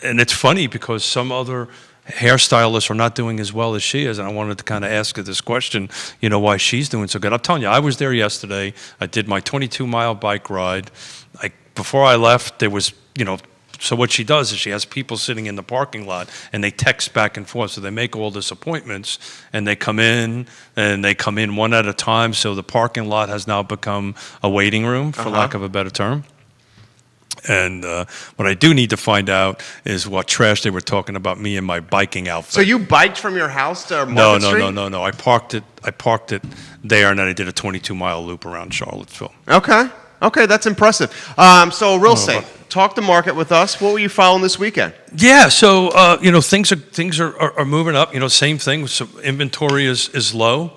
it's funny because some other hairstylists are not doing as well as she is, and I wanted to kind of ask her this question, why she's doing so good. I'm telling you, I was there yesterday. I did my 22-mile bike ride. Before I left, there was, so what she does is she has people sitting in the parking lot, and they text back and forth. So they make all these appointments, and they come in one at a time. So the parking lot has now become a waiting room, for lack of a better term. And what I do need to find out is what trash they were talking about me and my biking outfit. So you biked from your house to Market Street? No. I parked it there, and then I did a 22-mile loop around Charlottesville. Okay, that's impressive. So real estate, talk the market with us. What were you following this weekend? Yeah, so things are moving up. Same thing. So inventory is low,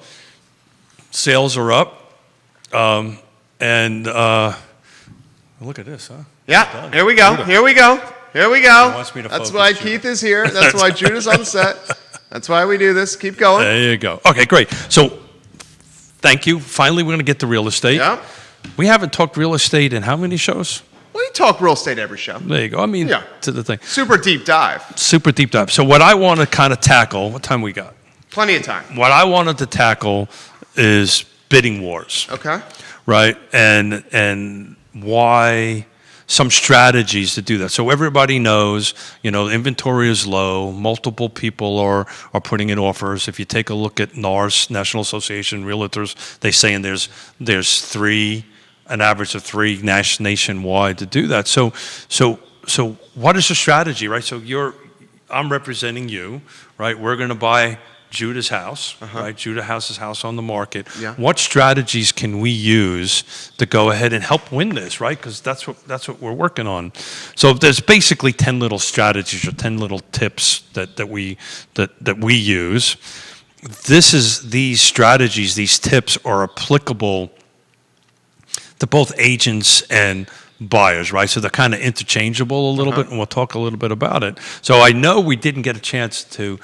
sales are up, and look at this, huh? Yeah, here we go. He wants me to That's focus, why Judah. Keith is here. That's why Judah's on the set. That's why we do this. Keep going. There you go. Okay, great. So, thank you. Finally, we're going to get to real estate. Yeah. We haven't talked real estate in how many shows? We talk real estate every show. There you go. I mean, to the thing. Super deep dive. Super deep dive. So, what I want to kind of tackle, what time we got? Plenty of time. What I wanted to tackle is bidding wars. Okay. Right? And why some strategies to do that. So everybody knows, inventory is low. Multiple people are putting in offers. If you take a look at NARS, National Association Realtors, they saying there's an average of 3 nationwide to do that. So what is the strategy, right? So I'm representing you, right? We're going to buy Judah's house, right? Judah has his house on the market. Yeah. What strategies can we use to go ahead and help win this, right? Because that's what we're working on. So there's basically 10 little strategies or 10 little tips that we use. These strategies, these tips are applicable to both agents and buyers, right? So they're kind of interchangeable a little bit, and we'll talk a little bit about it. So I know we didn't get a chance to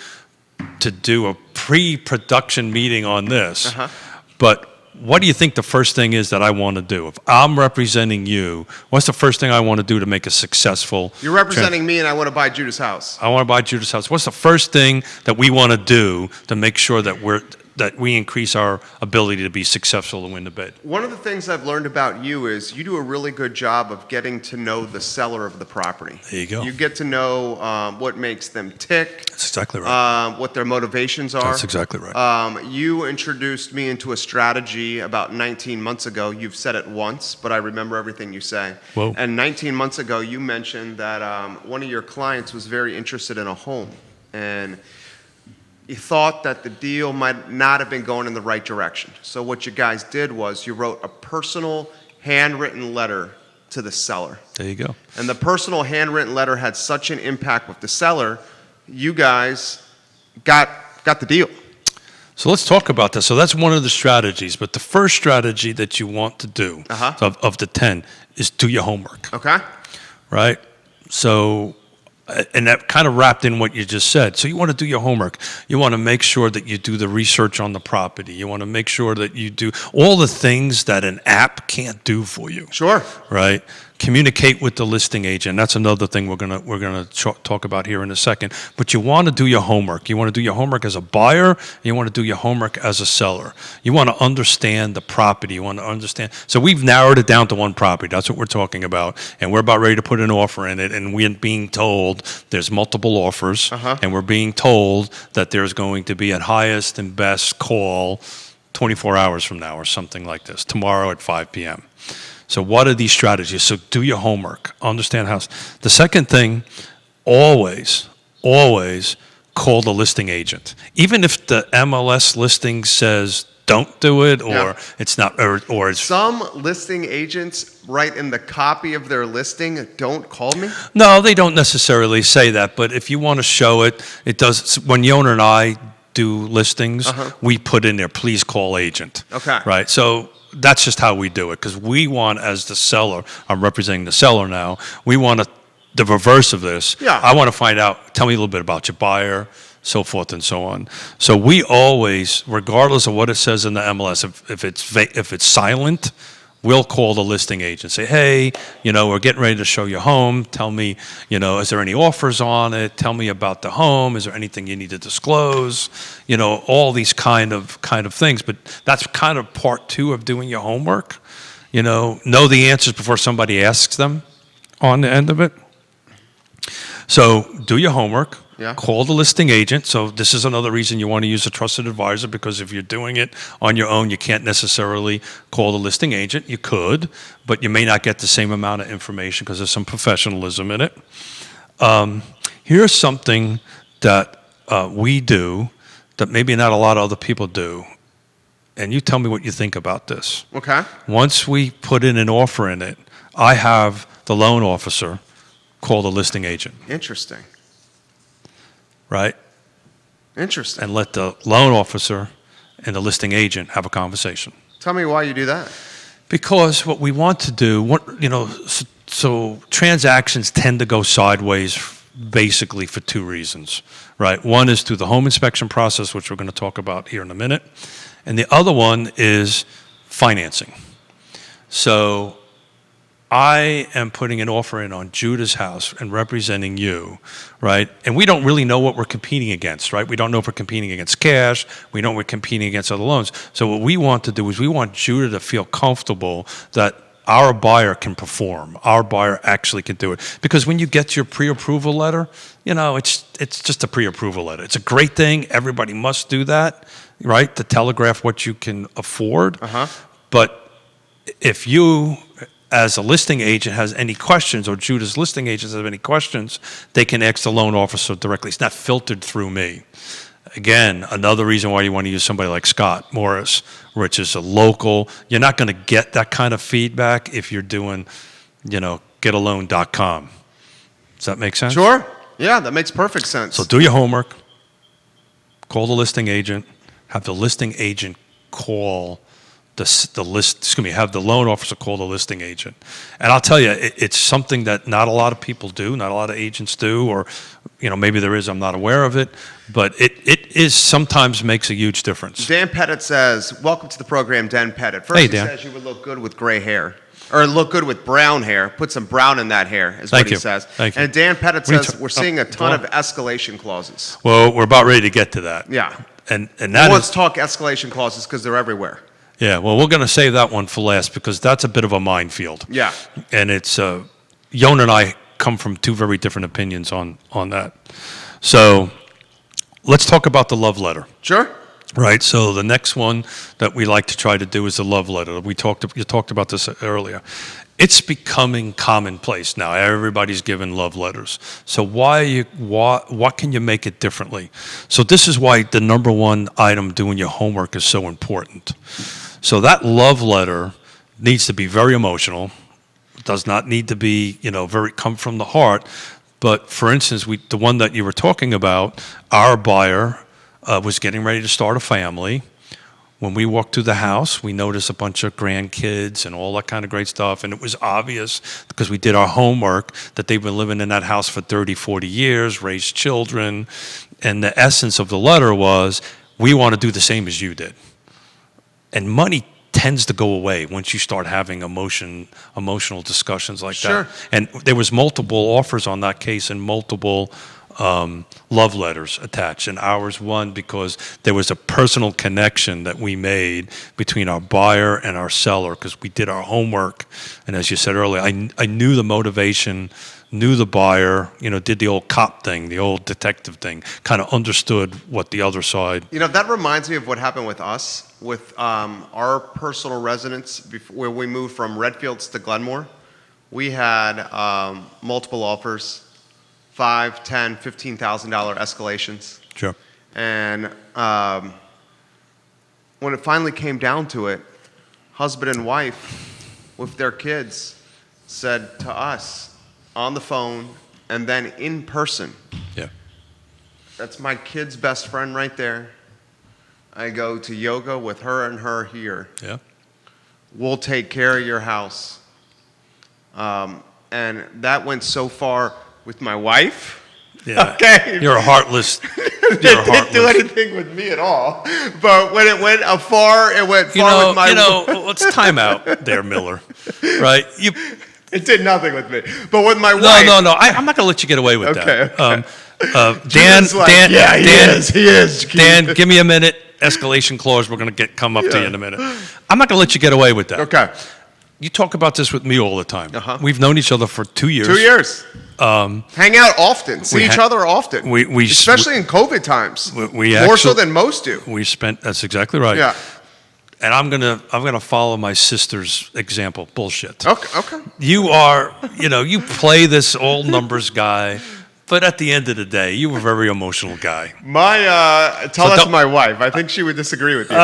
do a pre-production meeting on this, but what do you think the first thing is that I want to do? If I'm representing you, what's the first thing I want to do to make a successful... You're representing me, and I want to buy Judah's house. I want to buy Judah's house. What's the first thing that we want to do to make sure that we increase our ability to be successful and win the bid? One of the things I've learned about you is you do a really good job of getting to know the seller of the property. There you go. You get to know what makes them tick. That's exactly right. What their motivations are. That's exactly right. You introduced me into a strategy about 19 months ago. You've said it once, but I remember everything you say. Whoa. And 19 months ago, you mentioned that one of your clients was very interested in a home. And you thought that the deal might not have been going in the right direction. So what you guys did was you wrote a personal handwritten letter to the seller. There you go. And the personal handwritten letter had such an impact with the seller, you guys got the deal. So let's talk about this. So that's one of the strategies. But the first strategy that you want to do of the 10 is do your homework. Okay. Right? So... and that kind of wrapped in what you just said. So you want to do your homework. You want to make sure that you do the research on the property. You want to make sure that you do all the things that an app can't do for you. Sure. Right? Communicate with the listing agent. That's another thing we're gonna talk about here in a second. But you want to do your homework. You want to do your homework as a buyer. And you want to do your homework as a seller. You want to understand the property. You want to understand. So we've narrowed it down to one property. That's what we're talking about. And we're about ready to put an offer in it. And we're being told there's multiple offers. And we're being told that there's going to be a highest and best call 24 hours from now or something like this, tomorrow at 5 p.m. So what are these strategies? So do your homework. Understand how. The second thing, always call the listing agent. Even if the MLS listing says don't do it or it's not, or it's... Some listing agents write in the copy of their listing, don't call me? No, they don't necessarily say that. But if you want to show it, it does. When Yonna and I do listings, we put in there, please call agent. Okay. Right? So... that's just how we do it, because we want, as the seller, I'm representing the seller now, we want the reverse of this. Yeah. I want to find out, tell me a little bit about your buyer, so forth and so on. So we always, regardless of what it says in the MLS, if it's silent, we'll call the listing agent, say, hey, we're getting ready to show you home. Tell me, is there any offers on it? Tell me about the home. Is there anything you need to disclose? All these kind of things. But that's kind of part 2 of doing your homework. Know the answers before somebody asks them on the end of it. So do your homework. Yeah. Call the listing agent. So this is another reason you want to use a trusted advisor, because if you're doing it on your own, you can't necessarily call the listing agent. You could, but you may not get the same amount of information because there's some professionalism in it. Here's something that we do that maybe not a lot of other people do. And you tell me what you think about this. Okay. Once we put in an offer in it, I have the loan officer call the listing agent. Interesting. Right? Interesting. And let the loan officer and the listing agent have a conversation. Tell me why you do that. Because what we want to do, so transactions tend to go sideways basically for two reasons, right? One is through the home inspection process, which we're going to talk about here in a minute. And the other one is financing. So I am putting an offer in on Judah's house and representing you, right? And we don't really know what we're competing against, right? We don't know if we're competing against cash. We know we're competing against other loans. So what we want to do is we want Judah to feel comfortable that our buyer can perform. Our buyer actually can do it. Because when you get your pre-approval letter, it's just a pre-approval letter. It's a great thing. Everybody must do that, right? To telegraph what you can afford. But if you, as a listing agent, has any questions, or Judah's listing agents have any questions, they can ask the loan officer directly. It's not filtered through me. Again, another reason why you want to use somebody like Scott Morris, which is a local. You're not going to get that kind of feedback if you're doing, getaloan.com. Does that make sense? Sure. Yeah, that makes perfect sense. So do your homework. Call the listing agent. Have the listing agent call have the loan officer call the listing agent. And I'll tell you, it's something that not a lot of people do, not a lot of agents do, or maybe there is, I'm not aware of it, but it is sometimes makes a huge difference. Dan Pettit says, welcome to the program, Dan Pettit. First, hey, he Dan. says you would look good with gray hair. Or look good with brown hair. Put some brown in that hair, is what he says. Thank you. And Dan Pettit says we're seeing a ton of escalation clauses. Well, we're about ready to get to that. Yeah. And that let's talk escalation clauses because they're everywhere. Yeah, well, we're going to save that one for last because that's a bit of a minefield. Yeah. And it's, Yonna and I come from two very different opinions on that. So let's talk about the love letter. Sure. Right, so the next one that we like to try to do is the love letter. You talked about this earlier. It's becoming commonplace now. Everybody's giving love letters. So what can you make it differently? So this is why the number one item, doing your homework, is so important. So that love letter needs to be very emotional. It does not need to be, very come from the heart. But for instance, the one that you were talking about, our buyer was getting ready to start a family. When we walked through the house, we noticed a bunch of grandkids and all that kind of great stuff. And it was obvious, because we did our homework, that they've been living in that house for 30, 40 years, raised children. And the essence of the letter was, we want to do the same as you did. And money tends to go away once you start having emotional discussions like that. And there was multiple offers on that case and multiple love letters attached, and ours won because there was a personal connection that we made between our buyer and our seller, because we did our homework. And as you said earlier, I knew the motivation, knew the buyer, did the old cop thing, the old detective thing, kind of understood what the other side. That reminds me of what happened with us, with our personal residence where we moved from Redfields to Glenmore. We had multiple offers. $5,000, $10,000, $15,000 escalations. Sure. And when it finally came down to it, husband and wife with their kids said to us on the phone and then in person, yeah, that's my kid's best friend right there. I go to yoga with her and her here. Yeah. We'll take care of your house. And that went so far with my wife. Yeah. Okay. You're a heartless. It didn't do anything with me at all. But when it went far, it went far with my let's time out there, Miller. Right? It did nothing with me. But with my wife. No. I'm not going to let you get away with that. Okay. Dan, he is. Dan, give me a minute. Escalation clause. We're going to come up to you in a minute. I'm not going to let you get away with that. Okay. You talk about this with me all the time. We've known each other for 2 years. 2 years. Hang out often. See each other often. Especially in COVID times. More so than most do. That's exactly right. Yeah. And I'm gonna follow my sister's example. Bullshit. Okay. You are, you play this all numbers guy, but at the end of the day, you were a very emotional guy. Tell that to my wife. I think she would disagree with you.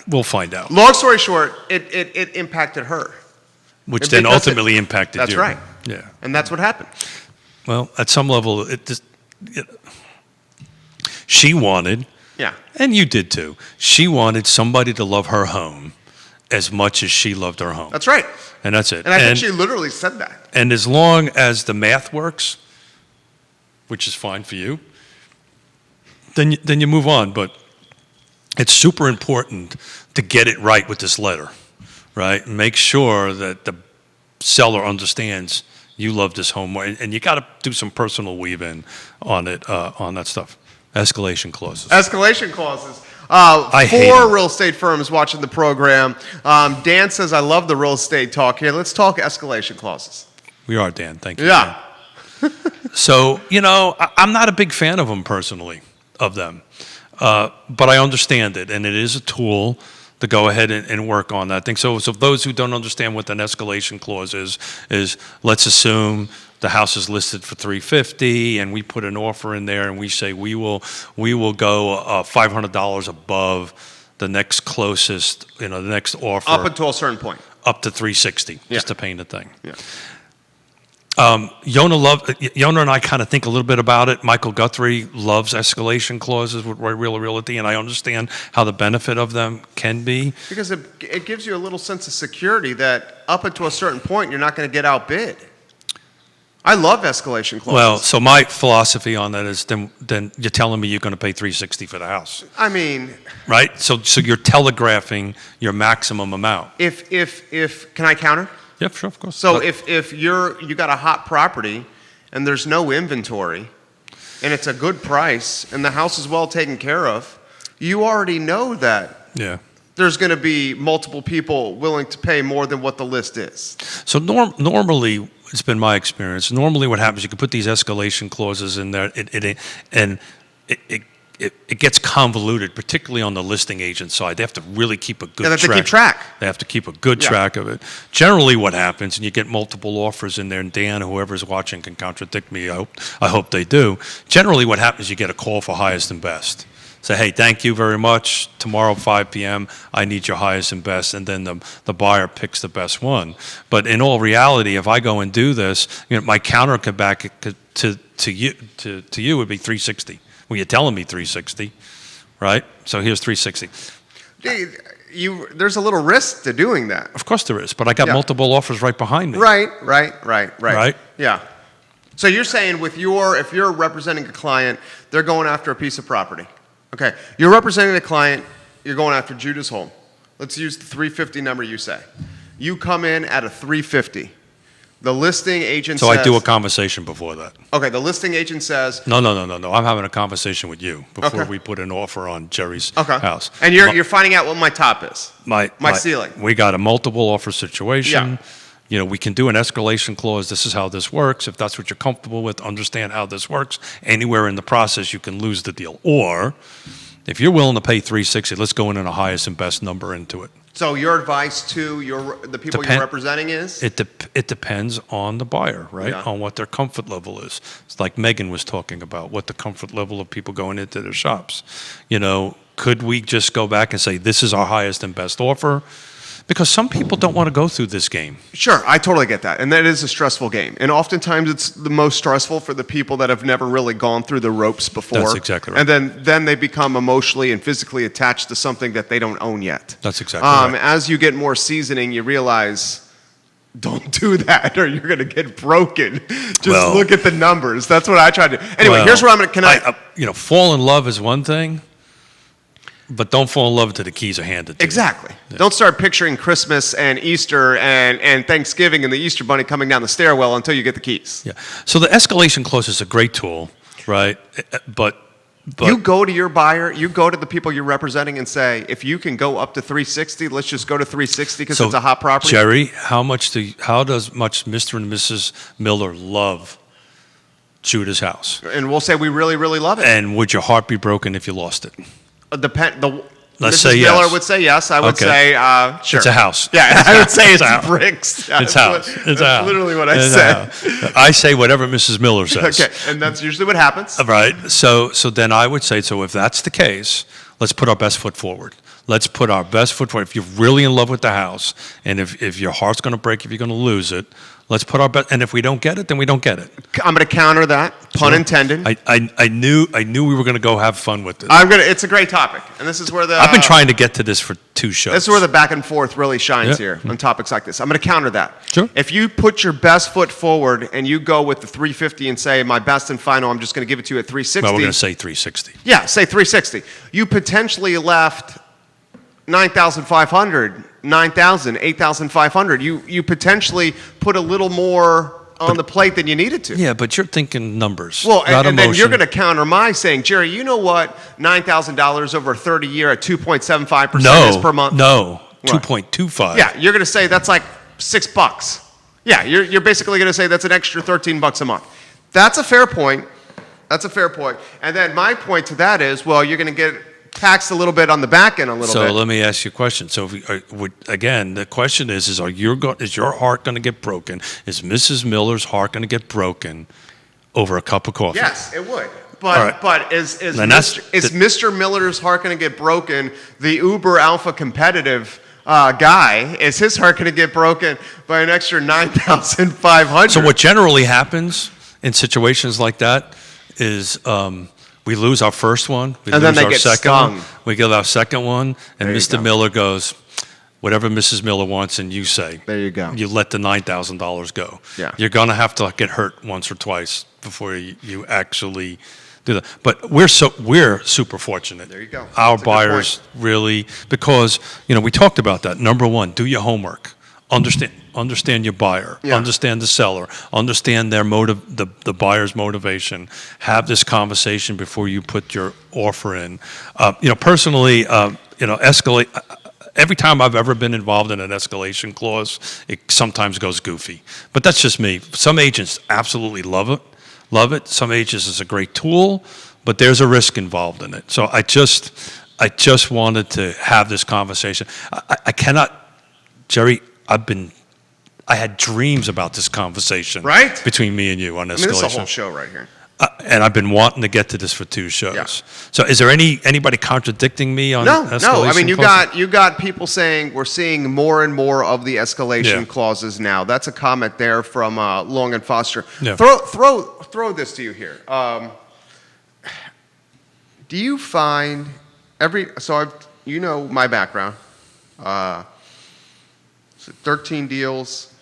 We'll find out. Long story short, it impacted her. Which then ultimately impacted you. That's right. Yeah. And that's what happened. Well, at some level, she wanted, and you did too, she wanted somebody to love her home as much as she loved her home. That's right. And that's it. And I think she literally said that. And as long as the math works, which is fine for you, then you move on. But it's super important to get it right with this letter, right? Make sure that the seller understands you love this home, and you got to do some personal weave in on it, on that stuff. Escalation clauses. Escalation clauses. I hate 4 them. real estate firms watching the program. Dan says, I love the real estate talk here. Let's talk escalation clauses. We are, Dan. Thank you. Yeah. So, I'm not a big fan of them personally, of them. But I understand it, and it is a tool to go ahead and work on that thing. So those who don't understand what an escalation clause is let's assume the house is listed for $350, and we put an offer in there, and we say we will go $500 above the next closest, the next offer. Up until a certain point. Up to $360, Yeah. just to paint a thing. Yeah. Yonna and I kind of think a little bit about it. Michael Guthrie loves escalation clauses with Realty, and I understand how the benefit of them can be. Because it gives you a little sense of security that up until a certain point, you're not going to get outbid. I love escalation clauses. Well, so my philosophy on that is then you're telling me you're going to pay $360 for the house. I mean, right? So you're telegraphing your maximum amount. if can I counter? Yeah, sure, of course. So if you got a hot property and there's no inventory and it's a good price and the house is well taken care of, you already know that there's going to be multiple people willing to pay more than what the list is. So normally, it's been my experience, normally what happens, you can put these escalation clauses in there, it gets convoluted, particularly on the listing agent side. They have to really keep a good track. They have to keep track. They have to keep a good track of it. Generally what happens, and you get multiple offers in there, and Dan, whoever's watching, can contradict me. I hope they do. Generally what happens, you get a call for highest and best. Say, hey, thank you very much. Tomorrow, 5 p.m., I need your highest and best, and then the buyer picks the best one. But in all reality, if I go and do this, my counter could back to you would be $360. Well, you're telling me $360, right? So here's $360. There's a little risk to doing that. Of course there is, but I got multiple offers right behind me. Right. Yeah. So you're saying if you're representing a client, they're going after a piece of property. Okay. You're representing a client, you're going after Judah's home. Let's use the 350 number you say. You come in at a 350. The listing agent says... So I do a conversation before that. Okay, the listing agent says... No. I'm having a conversation with you before we put an offer on Jerry's house. And you're finding out what my top is. My ceiling. We got a multiple offer situation. Yeah. We can do an escalation clause. This is how this works. If that's what you're comfortable with, understand how this works. Anywhere in the process, you can lose the deal. Or, if you're willing to pay $360, let's go in a highest and best number into it. So your advice to the people you're representing is? It depends on the buyer, right? Yeah. On what their comfort level is. It's like Megan was talking about, what the comfort level of people going into their shops. Could we just go back and say, this is our highest and best offer? Because some people don't want to go through this game. Sure, I totally get that. And that is a stressful game. And oftentimes it's the most stressful for the people that have never really gone through the ropes before. That's exactly right. And then they become emotionally and physically attached to something that they don't own yet. That's exactly right. As you get more seasoning, you realize, don't do that or you're going to get broken. Just look at the numbers. That's what I try to do. Anyway, here's where I'm going to... fall in love is one thing. But don't fall in love until the keys are handed to you. Exactly. Yeah. Don't start picturing Christmas and Easter and Thanksgiving and the Easter Bunny coming down the stairwell until you get the keys. Yeah. So the escalation clause is a great tool, right? But you go to your buyer, you go to the people you're representing and say, if you can go up to 360, let's just go to 360 because it's a hot property. Jerry, how does Mr. and Mrs. Miller love Judah's house? And we'll say we really, really love it. And would your heart be broken if you lost it? Let's Mrs. say yes. Miller would say yes. I would say sure. It's a house. Yeah, I would say it's bricks. Yeah, it's house. It's that's literally what I say. I say whatever Mrs. Miller says. Okay, and that's usually what happens. Right. So then I would say, so if that's the case, let's put our best foot forward. Let's put our best foot forward. If you're really in love with the house, and if your heart's going to break, if you're going to lose it, Let's put our best. And if we don't get it, then we don't get it. I'm going to counter that, pun intended. I knew we were going to go have fun with this. It's a great topic, and this is where I've been trying to get to this for 2 shows. This is where the back and forth really shines here on topics like this. I'm going to counter that. Sure. If you put your best foot forward and you go with the 350 and say my best and final, I'm just going to give it to you at 360. Well, we're going to say 360. Yeah, say 360. You potentially left 9,500, 9,000, 8,500. You potentially put a little more on the plate than you needed to. Yeah, but you're thinking numbers. Well, not and then emotion. you're going to counter my saying, Jerry, you know what? $9,000 over a 30-year at 2.75% is per month. No, What? 2.25. Yeah, you're going to say that's like $6. Yeah, you're basically going to say that's an extra $13 a month. That's a fair point. That's a fair point. And then my point to that is, well, you're going to get taxed a little bit on the back end a little bit. So let me ask you a question. So again, the question is your heart going to get broken? Is Mrs. Miller's heart going to get broken over a cup of coffee? Yes, it would. Right. But is Mr. Miller's heart going to get broken? The Uber Alpha competitive guy, is his heart going to get broken by an extra 9,500? So what generally happens in situations like that is we lose our first one, we and lose then they our get second stung. one, we get our second one, and There you Mr. go. Miller goes, whatever Mrs. Miller wants, and you say. There you go. You let the $9,000 go. Yeah. You're going to have to get hurt once or twice before you actually do that. But we're super fortunate. There you go. Our That's a good buyers point. really, because we talked about that. Number one, do your homework. Understand your buyer. Yeah. Understand the seller. Understand their motive, the buyer's motivation. Have this conversation before you put your offer in. Personally, escalate. Every time I've ever been involved in an escalation clause, it sometimes goes goofy. But that's just me. Some agents absolutely love it. Some agents it's a great tool, but there's a risk involved in it. So I just wanted to have this conversation. I cannot, Jerry. I had dreams about this conversation Right? between me and you on escalation. I mean, this is a whole show right here. And I've been wanting to get to this for 2 shows. Yeah. So is there anybody contradicting me on No. escalation I mean, you clauses? got people saying we're seeing more and more of the escalation Yeah. clauses now. That's a comment there from Long and Foster. Yeah. Throw this to you here. Do you find my background. 13 deals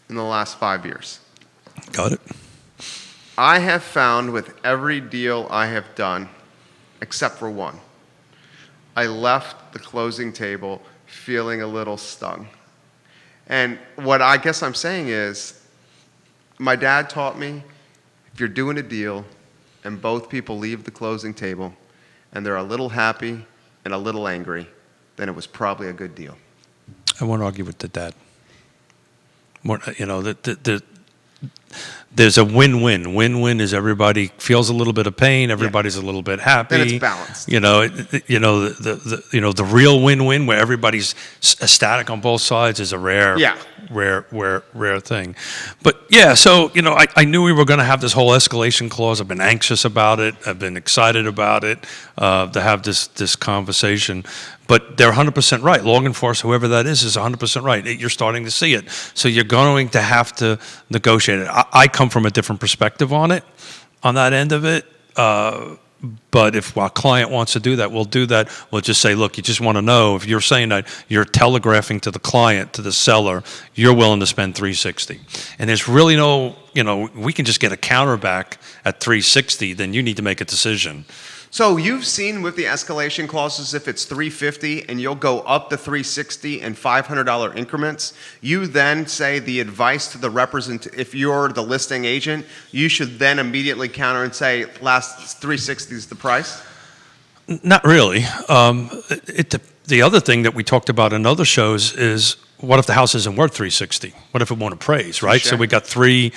in the last 5 years. Got it. I have found with every deal I have done, except for one, I left the closing table feeling a little stung. And what I guess I'm saying is, my dad taught me, if you're doing a deal and both people leave the closing table and they're a little happy and a little angry, then it was probably a good deal. I won't argue with the dad. There's a win-win. Win-win is everybody feels a little bit of pain, everybody's a little bit happy. Then it's balanced. The real win-win where everybody's ecstatic on both sides is a rare thing. But yeah, so I knew we were going to have this whole escalation clause. I've been anxious about it. I've been excited about it to have this conversation. But they're 100% right. Long and Force, whoever that is 100% right. You're starting to see it. So you're going to have to negotiate it. I come from a different perspective on it, on that end of it. But if our client wants to do that, we'll do that. We'll just say, look, you just want to know, if you're saying that you're telegraphing to the client, to the seller, you're willing to spend $360. And there's really no, we can just get a counter back at $360, then you need to make a decision. So you've seen with the escalation clauses, if it's $350 and you'll go up to $360 in $500 increments, you then say the advice to the if you're the listing agent, you should then immediately counter and say, last $360 is the price? Not really. The other thing that we talked about in other shows is, what if the house isn't worth $360? What if it won't appraise, right? Sure. So we got three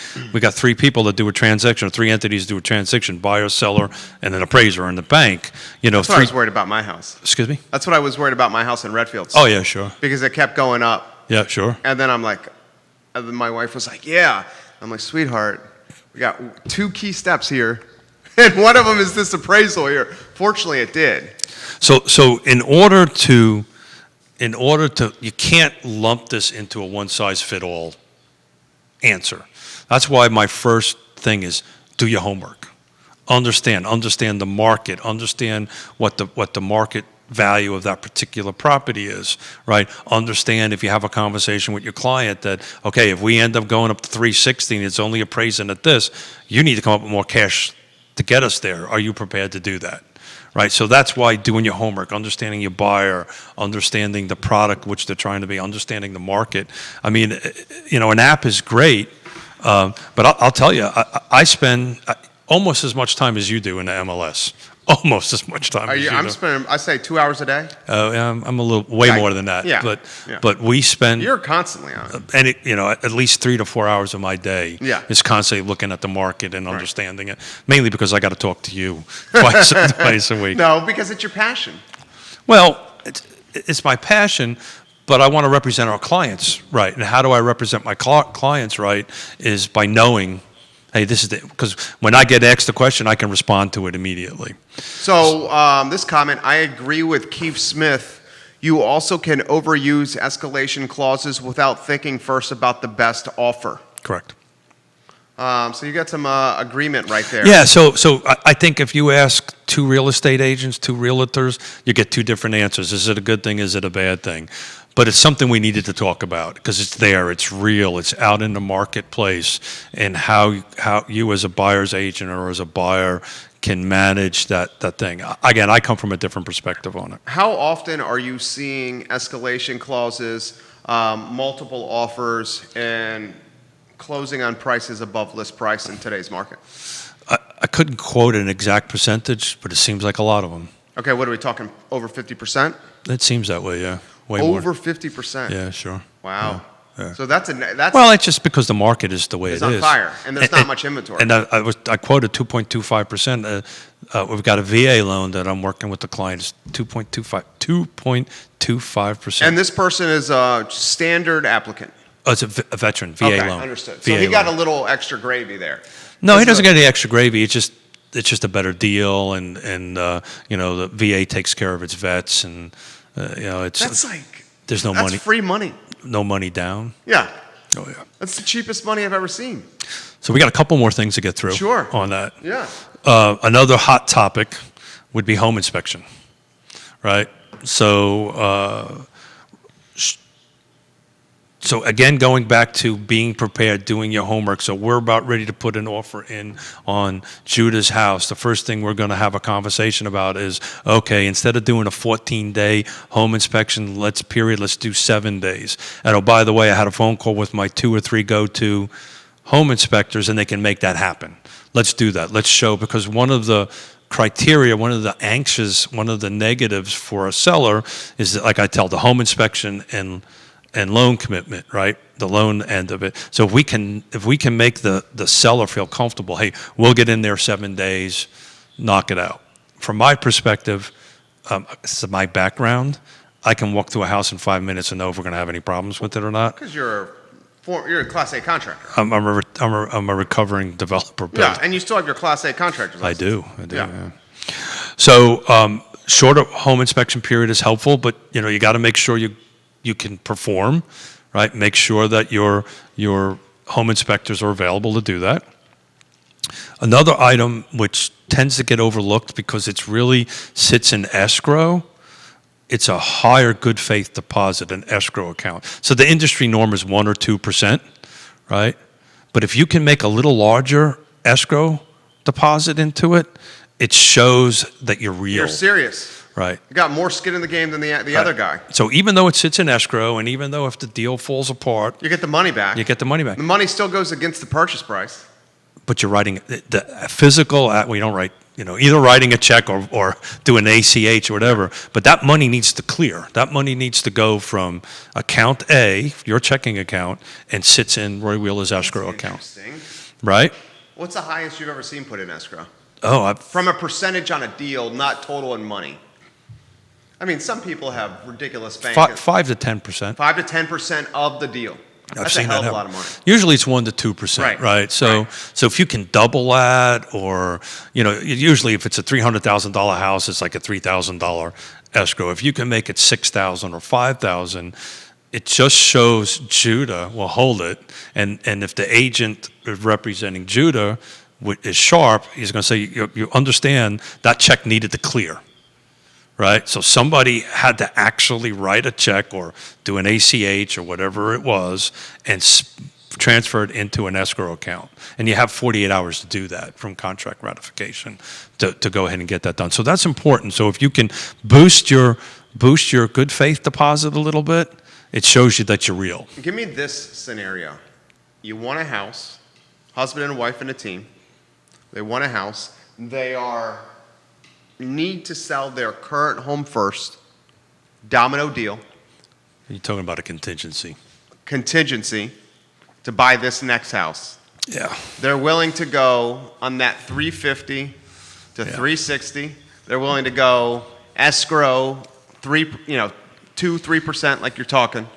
people that do a transaction, or 3 entities do a transaction: buyer, seller, and an appraiser in the bank. That's what I was worried about my house. Excuse me? That's what I was worried about my house in Redfield. Oh yeah, sure. Because it kept going up. Yeah, sure. And then and then my wife was like, yeah. I'm like, sweetheart, we got 2 key steps here. And one of them is this appraisal here. Fortunately, it did. So in order to, you can't lump this into a one-size-fit-all answer. That's why my first thing is do your homework. Understand the market, understand what the market value of that particular property is, right? Understand if you have a conversation with your client that, okay, if we end up going up to 360 and it's only appraising at this, you need to come up with more cash to get us there. Are you prepared to do that? Right, so that's why doing your homework, understanding your buyer, understanding the product which they're trying to be, understanding the market. I mean, an app is great, but I'll tell you, I spend almost as much time as you do in the MLS. Almost as much time as you I'm do. spending, I say 2 hours a day. I'm a little way more than that. Yeah. But we spend. You're constantly on it. And at least 3 to 4 hours of my day is constantly looking at the market and understanding it. Mainly because I got to talk to you twice a week. No, because it's your passion. Well, it's my passion, but I want to represent our clients right. And how do I represent my clients right is by knowing, hey, this is because when I get asked the question, I can respond to it immediately. So this comment, I agree with Keith Smith. You also can overuse escalation clauses without thinking first about the best offer. Correct. So you got some agreement right there. Yeah, so I think if you ask 2 real estate agents, 2 realtors, you get 2 different answers. Is it a good thing? Is it a bad thing? But it's something we needed to talk about because it's there, it's real, it's out in the marketplace, and how you as a buyer's agent or as a buyer can manage that thing. Again, I come from a different perspective on it. How often are you seeing escalation clauses, multiple offers, and closing on prices above list price in today's market? I couldn't quote an exact percentage, but it seems like a lot of them. Okay, what are we talking, over 50%? It seems that way, yeah. Way Over more. 50%? Yeah, sure. Wow. Yeah. So that's well, it's just because the market is the way it is. It's on fire, and there's not much inventory. And I quoted 2.25%. We've got a VA loan that I'm working with the client. It's 2.25%. And this person is a standard applicant. Oh, it's a veteran VA loan. Okay, understood. VA So he got a loan. little extra gravy there. No, he doesn't get any extra gravy. It's just a better deal, and the VA takes care of its vets, and That's there's no that's money. free money. No money down. Yeah. Oh yeah. That's the cheapest money I've ever seen. So we got a couple more things to get through. Sure. On that. Yeah. Another hot topic would be home inspection, right? So again, going back to being prepared, doing your homework. So we're about ready to put an offer in on Judah's house. The first thing we're going to have a conversation about is, okay, instead of doing a 14-day home inspection, let's do 7 days. And oh, by the way, I had a phone call with my 2 or 3 go-to home inspectors, and they can make that happen. Let's do that. Let's show, because one of the criteria, one of the negatives for a seller is that, like I tell, the home inspection and loan commitment, right? The loan end of it. So if we can make the seller feel comfortable, hey, we'll get in there 7 days, knock it out. From my perspective, this is my background, I can walk through a house in 5 minutes and know if we're going to have any problems with it or not. Because you're a Class A contractor. I'm a recovering developer. Yeah, and you still have your Class A contractor's license. I do. Yeah. Yeah. So shorter home inspection period is helpful, but you got to make sure you can perform, right? Make sure that your home inspectors are available to do that. Another item which tends to get overlooked because it really sits in escrow, it's a higher good faith deposit, an escrow account. So the industry norm is 1 or 2%, right? But if you can make a little larger escrow deposit into it, it shows that you're real. You're serious. Right. You got more skin in the game than the other guy. So even though it sits in escrow, and even though if the deal falls apart, you get the money back. The money still goes against the purchase price. But you're writing the physical. We don't write, either writing a check or do an ACH or whatever. But that money needs to clear. That money needs to go from account A, your checking account, and sits in Roy Wheeler's escrow account. Right. What's the highest you've ever seen put in escrow? Oh, from a percentage on a deal, not total in money. I mean, some people have ridiculous bank. 5 to 10%. 5 to 10% of the deal. That's a hell of a lot of money. Usually it's 1 to 2%, right? So if you can double that, or usually if it's a $300,000 house, it's like a $3,000 escrow. If you can make it $6,000 or $5,000, it just shows Judah will hold it, and if the agent representing Judah is sharp, he's going to say, you understand that check needed to clear, right? So somebody had to actually write a check or do an ACH or whatever it was and transfer it into an escrow account. And you have 48 hours to do that from contract ratification to go ahead and get that done. So that's important. So if you can boost your good faith deposit a little bit, it shows you that you're real. Give me this scenario. You want a house, husband and wife and a team. They want a house. They need to sell their current home first. Domino deal. You're talking about a contingency. Contingency to buy this next house. Yeah. They're willing to go on that 350 to 360. They're willing to go escrow 2-3% like you're talking,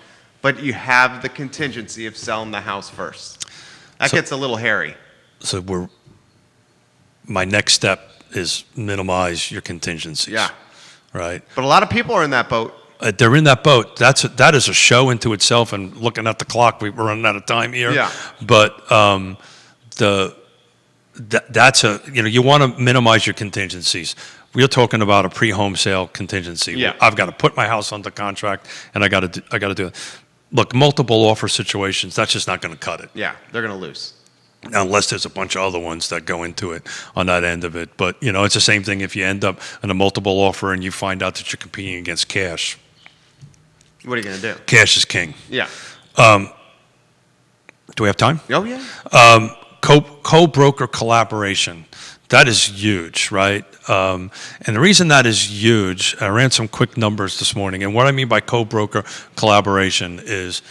but you have the contingency of selling the house first. That gets a little hairy. So my next step is minimize your contingencies. Yeah. Right. But a lot of people are in that boat. They're in that boat. That is a show into itself. And looking at the clock, we're running out of time here. Yeah. But that's you want to minimize your contingencies. We're talking about a pre-home sale contingency. Yeah. I've got to put my house under contract, and I got to do it. Look, multiple offer situations. That's just not going to cut it. Yeah, they're going to lose. Unless there's a bunch of other ones that go into it on that end of it. But, it's the same thing if you end up in a multiple offer and you find out that you're competing against cash. What are you going to do? Cash is king. Yeah. Do we have time? Oh, yeah. Co-broker collaboration. That is huge, right? And the reason that is huge, I ran some quick numbers this morning. And what I mean by co-broker collaboration is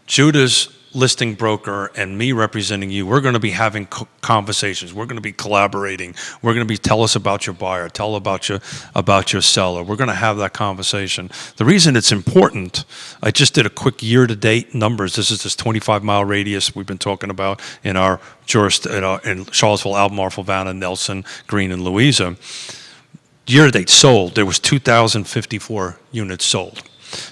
Judah's listing broker and me representing you, we're going to be having conversations. We're going to be collaborating. We're going to be tell us about your buyer, tell about your seller. We're going to have that conversation. The reason it's important, I just did a quick year-to-date numbers. This is this 25-mile radius we've been talking about in our in Charlottesville, Albemarle, Savannah, Nelson, Greene, and Louisa. Year-to-date sold, there was 2,054 units sold.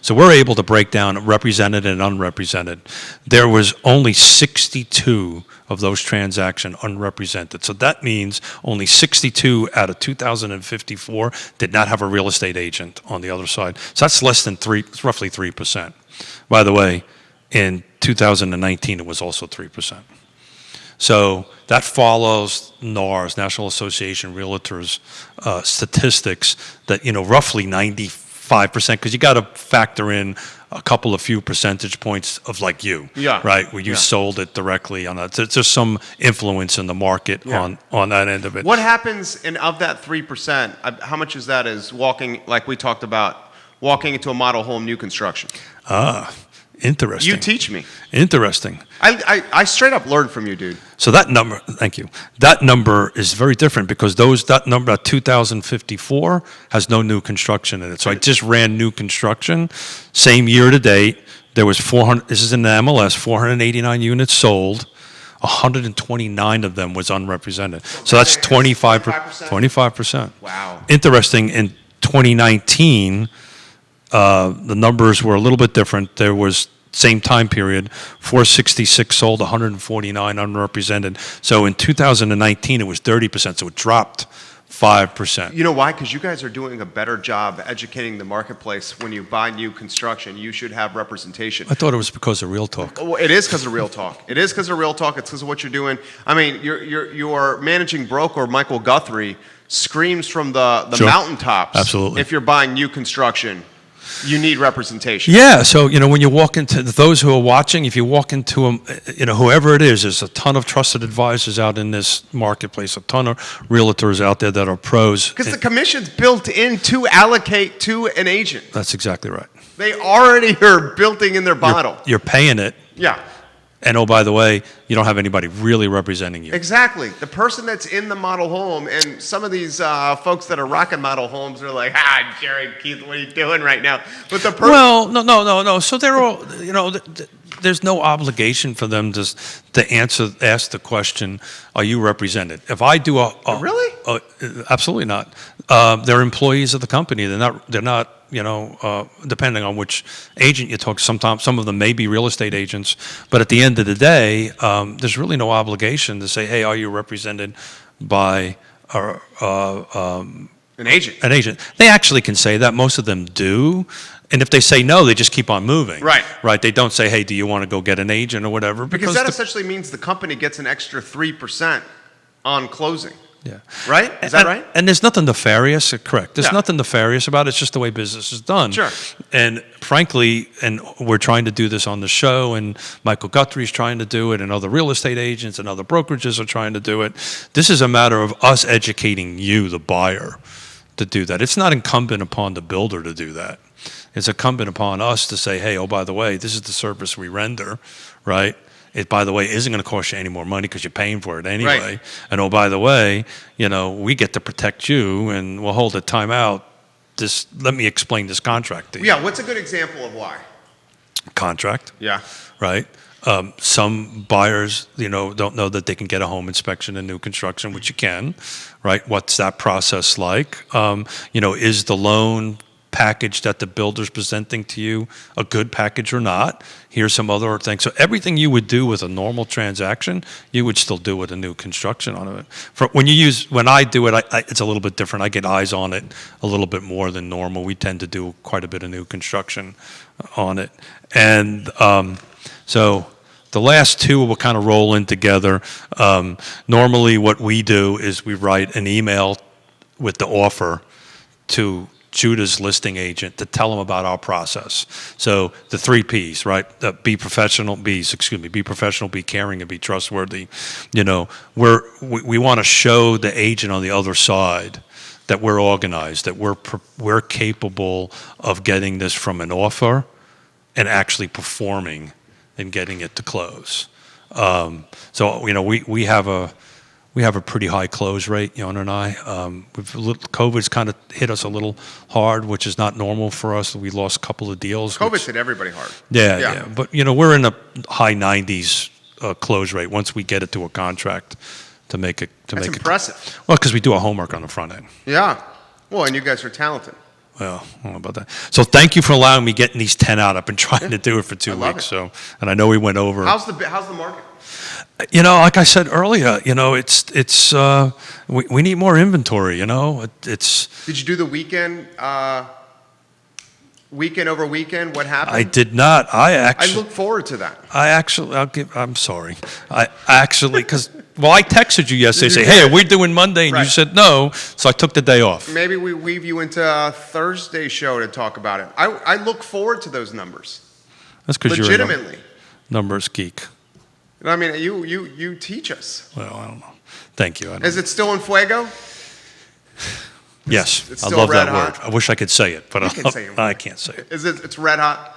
So we're able to break down represented and unrepresented. There was only 62 of those transactions unrepresented. So that means only 62 out of 2,054 did not have a real estate agent on the other side. So that's less than it's roughly 3%. By the way, in 2019, it was also 3%. So that follows NAR's, National Association of Realtors, statistics that, roughly 95%, because you got to factor in a couple of few percentage points of like you, right, where you sold it directly on that. There's some influence in the market on that end of it. What happens of that 3%? How much is that is walking, like we talked about, walking into a model home new construction? Interesting. You teach me. Interesting. I straight up learned from you, dude. So that number, thank you. That number is very different because that number at 2,054 has no new construction in it. So I just ran new construction. Same year to date, there was 400. This is in the MLS. 489 units sold. 129 of them was unrepresented. So that's 25%. 25%. Wow. Interesting. In 2019. The numbers were a little bit different. There was, same time period, 466 sold, 149 unrepresented. So in 2019, it was 30%, so it dropped 5%. You know why? Because you guys are doing a better job educating the marketplace. When you buy new construction, you should have representation. I thought it was because of Real Talk. Oh, it is because of Real Talk. It is because of Real Talk. It's because of what you're doing. I mean, your managing broker, Michael Guthrie, screams from the mountaintops. Absolutely. If you're buying new construction, you need representation. Yeah, so when you walk into those who are watching, if you walk into them, whoever it is, there's a ton of trusted advisors out in this marketplace, a ton of realtors out there that are pros. Because the commission's built in to allocate to an agent. That's exactly right. They already are built in their bottle. You're paying it. Yeah. And oh, by the way, you don't have anybody really representing you. Exactly. The person that's in the model home, and some of these folks that are rocking model homes are like, Jerry, Keith, what are you doing right now? But the person... Well, no. So they're all, there's no obligation for them to ask the question, are you represented? If I do Really? Absolutely not. They're employees of the company. They're not. Depending on which agent you talk, sometimes some of them may be real estate agents, but at the end of the day, there's really no obligation to say, hey, are you represented by An agent. An agent. They actually can say that. Most of them do. And if they say no, they just keep on moving. Right. Right. They don't say, hey, do you want to go get an agent or whatever? Because that essentially means the company gets an extra 3% on closing. Yeah. Right? Is that right? And there's nothing nefarious. Correct. There's Yeah. nothing nefarious about it. It's just the way business is done. Sure. And frankly, and we're trying to do this on the show, and Michael Guthrie's trying to do it, and other real estate agents and other brokerages are trying to do it. This is a matter of us educating you, the buyer, to do that. It's not incumbent upon the builder to do that. It's incumbent upon us to say, hey, oh, by the way, this is the service we render, right? It, by the way, isn't going to cost you any more money because you're paying for it anyway. Right. And oh, by the way, we get to protect you, and we'll hold a time out. Let me explain this contract to you. Yeah, what's a good example of why? Contract, Yeah. right? Some buyers, don't know that they can get a home inspection in new construction, which you can, right? What's that process like? Is the loan package that the builder's presenting to you a good package or not? Here's some other things. So everything you would do with a normal transaction, you would still do with a new construction on it. When I do it, it's a little bit different. I get eyes on it a little bit more than normal. We tend to do quite a bit of new construction on it. And so the last two will kind of roll in together. Normally what we do is we write an email with the offer to Judah's listing agent to tell them about our process. So the 3 Ps, right? Be professional, be caring, and be trustworthy. We want to show the agent on the other side that we're organized, that we're capable of getting this from an offer and actually performing and getting it to close. We have a pretty high close rate, Yonna and I. COVID's kind of hit us a little hard, which is not normal for us. We lost a couple of deals. COVID's hit everybody hard. Yeah. But, we're in a high 90s close rate once we get it to a contract to make it. That's impressive. Well, because we do our homework on the front end. Yeah. Well, and you guys are talented. Well, I don't know about that. So thank you for allowing me getting these 10 out. I've been trying to do it for 2 weeks. So, and I know we went over. How's the market? Like I said earlier, it's we need more inventory. It's. Did you do the weekend over weekend? What happened? I did not. I look forward to that. I'm sorry. Because I texted you yesterday, say, hey, are we doing Monday? And Right. you said no, so I took the day off. Maybe we weave you into a Thursday show to talk about it. I look forward to those numbers. That's because you're legitimately. a numbers geek. I mean, you teach us. Well, I don't know. Thank you. Is it still in fuego? Yes, It's I still love red that hot? word. I wish I could say it, but You can say it. I can't say it. It's red hot?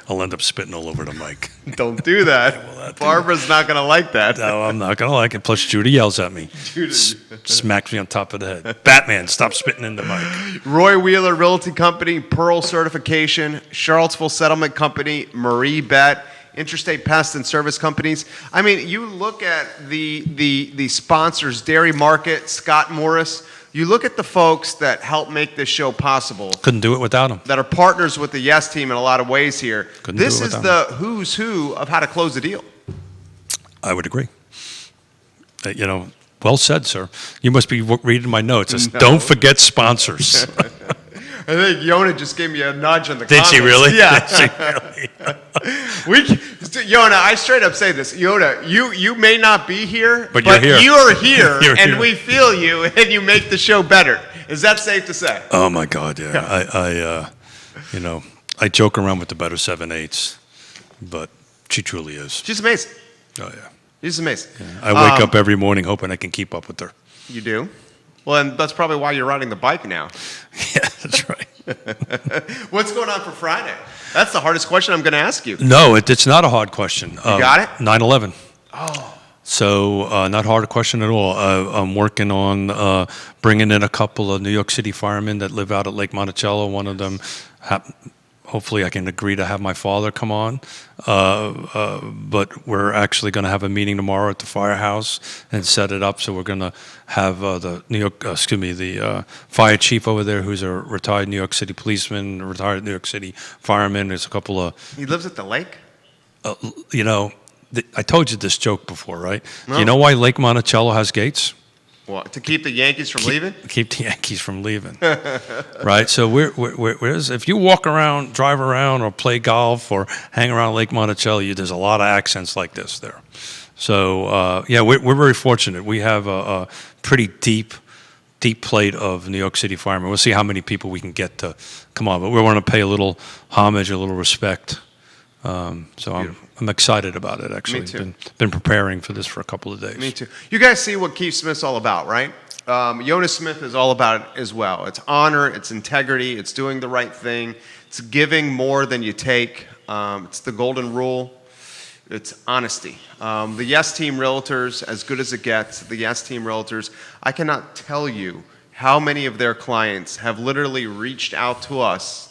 I'll end up spitting all over the mic. Don't do that. Barbara's not going to like that. No, I'm not going to like it. Plus, Judy yells at me. Judy. Smacks me on top of the head. Batman, stop spitting in the mic. Roy Wheeler Realty Company, Pearl Certification, Charlottesville Settlement Company, MarieBette, Interstate Pest and Service Companies. I mean, you look at the sponsors, Dairy Market, Scott Morris. You look at the folks that help make this show possible. Couldn't do it without them. That are partners with the Yes Team in a lot of ways here. Couldn't do This it is without the who's who of how to close a deal. I would agree. Well said, sir. You must be reading my notes. It says, don't forget sponsors. I think Yonna just gave me a nudge in the Did comments. she really? Yeah. Did she really? Yonna, I straight up say this. Yonna, you may not be here, but you're here. You are here, You're and here. we feel you, and you make the show better. Is that safe to say? Oh, my God, yeah. I joke around with the better 7/8, but she truly is. She's amazing. Oh, yeah. She's amazing. I wake up every morning hoping I can keep up with her. You do? Well, and that's probably why you're riding the bike now. Yeah, that's right. What's going on for Friday? That's the hardest question I'm going to ask you. No, it's not a hard question. You got it? 9/11. Oh. So not hard a question at all. I'm working on bringing in a couple of New York City firemen that live out at Lake Monticello. One of them hopefully I can agree to have my father come on. But we're actually going to have a meeting tomorrow at the firehouse and set it up. So we're going to have the fire chief over there, who's a retired New York City policeman, a retired New York City fireman. There's a couple of... He lives at the lake? I told you this joke before, right? No. Do you know why Lake Monticello has gates? What, to keep the Yankees from leaving? Keep the Yankees from leaving, right? So if you walk around, drive around, or play golf, or hang around Lake Monticello, there's a lot of accents like this there. So we're very fortunate. We have a pretty deep plate of New York City firemen. We'll see how many people we can get to come on, but we want to pay a little homage, a little respect. So I'm excited about it, actually. Me too. Been preparing for this for a couple of days. Me too. You guys see what Keith Smith's all about, right? Yonna Smith is all about it as well. It's honor, it's integrity, it's doing the right thing, it's giving more than you take. It's the golden rule. It's honesty. The Yes Team Realtors, as good as it gets, the Yes Team Realtors, I cannot tell you how many of their clients have literally reached out to us.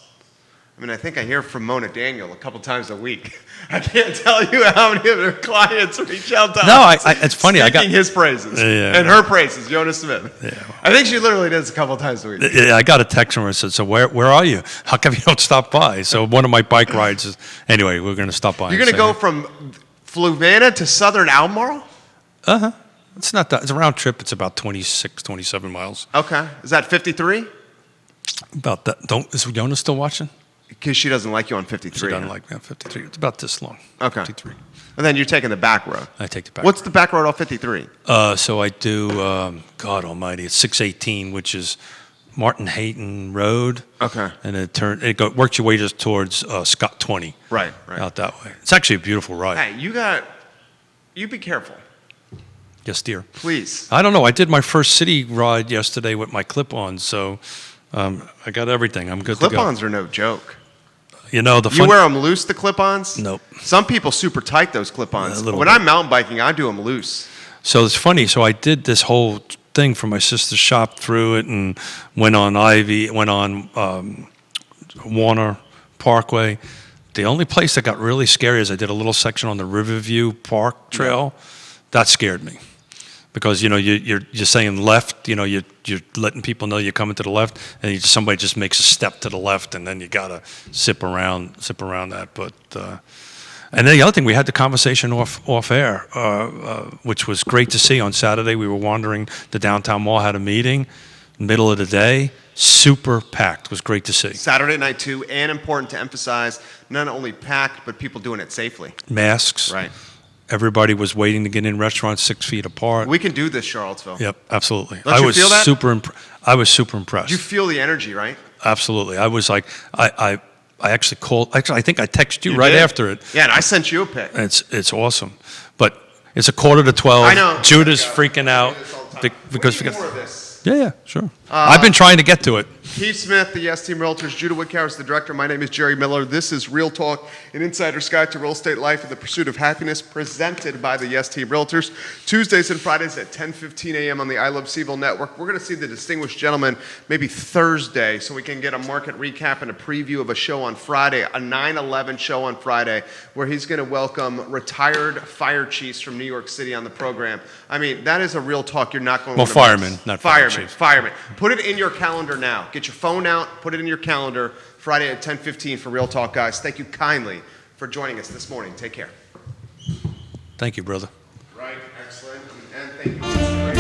I mean, I think I hear from Mona Daniel a couple times a week. I can't tell you how many of their clients reach out to us. No, it's funny. I got his praises and her praises, Yonna Smith. Yeah, well, I think she literally does a couple times a week. Yeah, I got a text from her that said, "So where are you? How come you don't stop by?" So one of my bike rides is anyway. We're going to stop by. You're going to go from Fluvanna to Southern Albemarle? It's not that. It's a round trip. It's about 26, 27 miles. Okay. Is that 53? About that. Is Yonna still watching? Because she doesn't like you on 53. She doesn't like me on 53. It's about this long. Okay. 53. And then you're taking the back road. I take the back. What's the back road off 53? So I do, God almighty, it's 618, which is Martin Hayton Road. Okay. And works your way just towards Scott 20. Right. Out that way. It's actually a beautiful ride. Hey, you be careful. Yes, dear. Please. I don't know. I did my first city ride yesterday with my clip-ons, so I got everything. I'm good to go. Clip-ons are no joke. You wear them loose, the clip-ons? Nope. Some people super tight those clip-ons. When I'm mountain biking, I do them loose. So it's funny. So I did this whole thing for my sister's shop through it and went on Warner Parkway. The only place that got really scary is I did a little section on the Riverview Park Trail. Yeah. That scared me. Because you're saying left, you're letting people know you're coming to the left, and somebody just makes a step to the left, and then you gotta zip around that. But and then the other thing, we had the conversation off air, which was great to see. On Saturday, we were wandering the downtown mall, had a meeting, middle of the day, super packed. It was great to see. Saturday night too, and important to emphasize, not only packed, but people doing it safely. Masks. Right. Everybody was waiting to get in restaurants 6 feet apart. We can do this, Charlottesville. Yep, absolutely. Don't you feel that? I was super impressed. You feel the energy, right? Absolutely. I was like, I actually called. Actually, I think I texted you right after it. Yeah, and I sent you a pic. It's awesome, but it's 11:45. I know. Judah's freaking out because more of this. Yeah, sure. I've been trying to get to it. Keith Smith, the Yes Team Realtors. Judah Whitcower is the director. My name is Jerry Miller. This is Real Talk, an insider's guide to real estate life and the pursuit of happiness, presented by the Yes Team Realtors. Tuesdays and Fridays at 10:15 a.m. on the I Love CVille Network. We're going to see the distinguished gentleman maybe Thursday, so we can get a market recap and a preview of a show on Friday, a 9/11 show on Friday, where he's going to welcome retired fire chiefs from New York City on the program. I mean, that is a real talk you're not going to firemen, miss. not fire chiefs. Firemen. Put it in your calendar now. Get your phone out, put it in your calendar, Friday at 10:15 for Real Talk, guys. Thank you kindly for joining us this morning. Take care. Thank you, brother. Right, excellent. And thank you.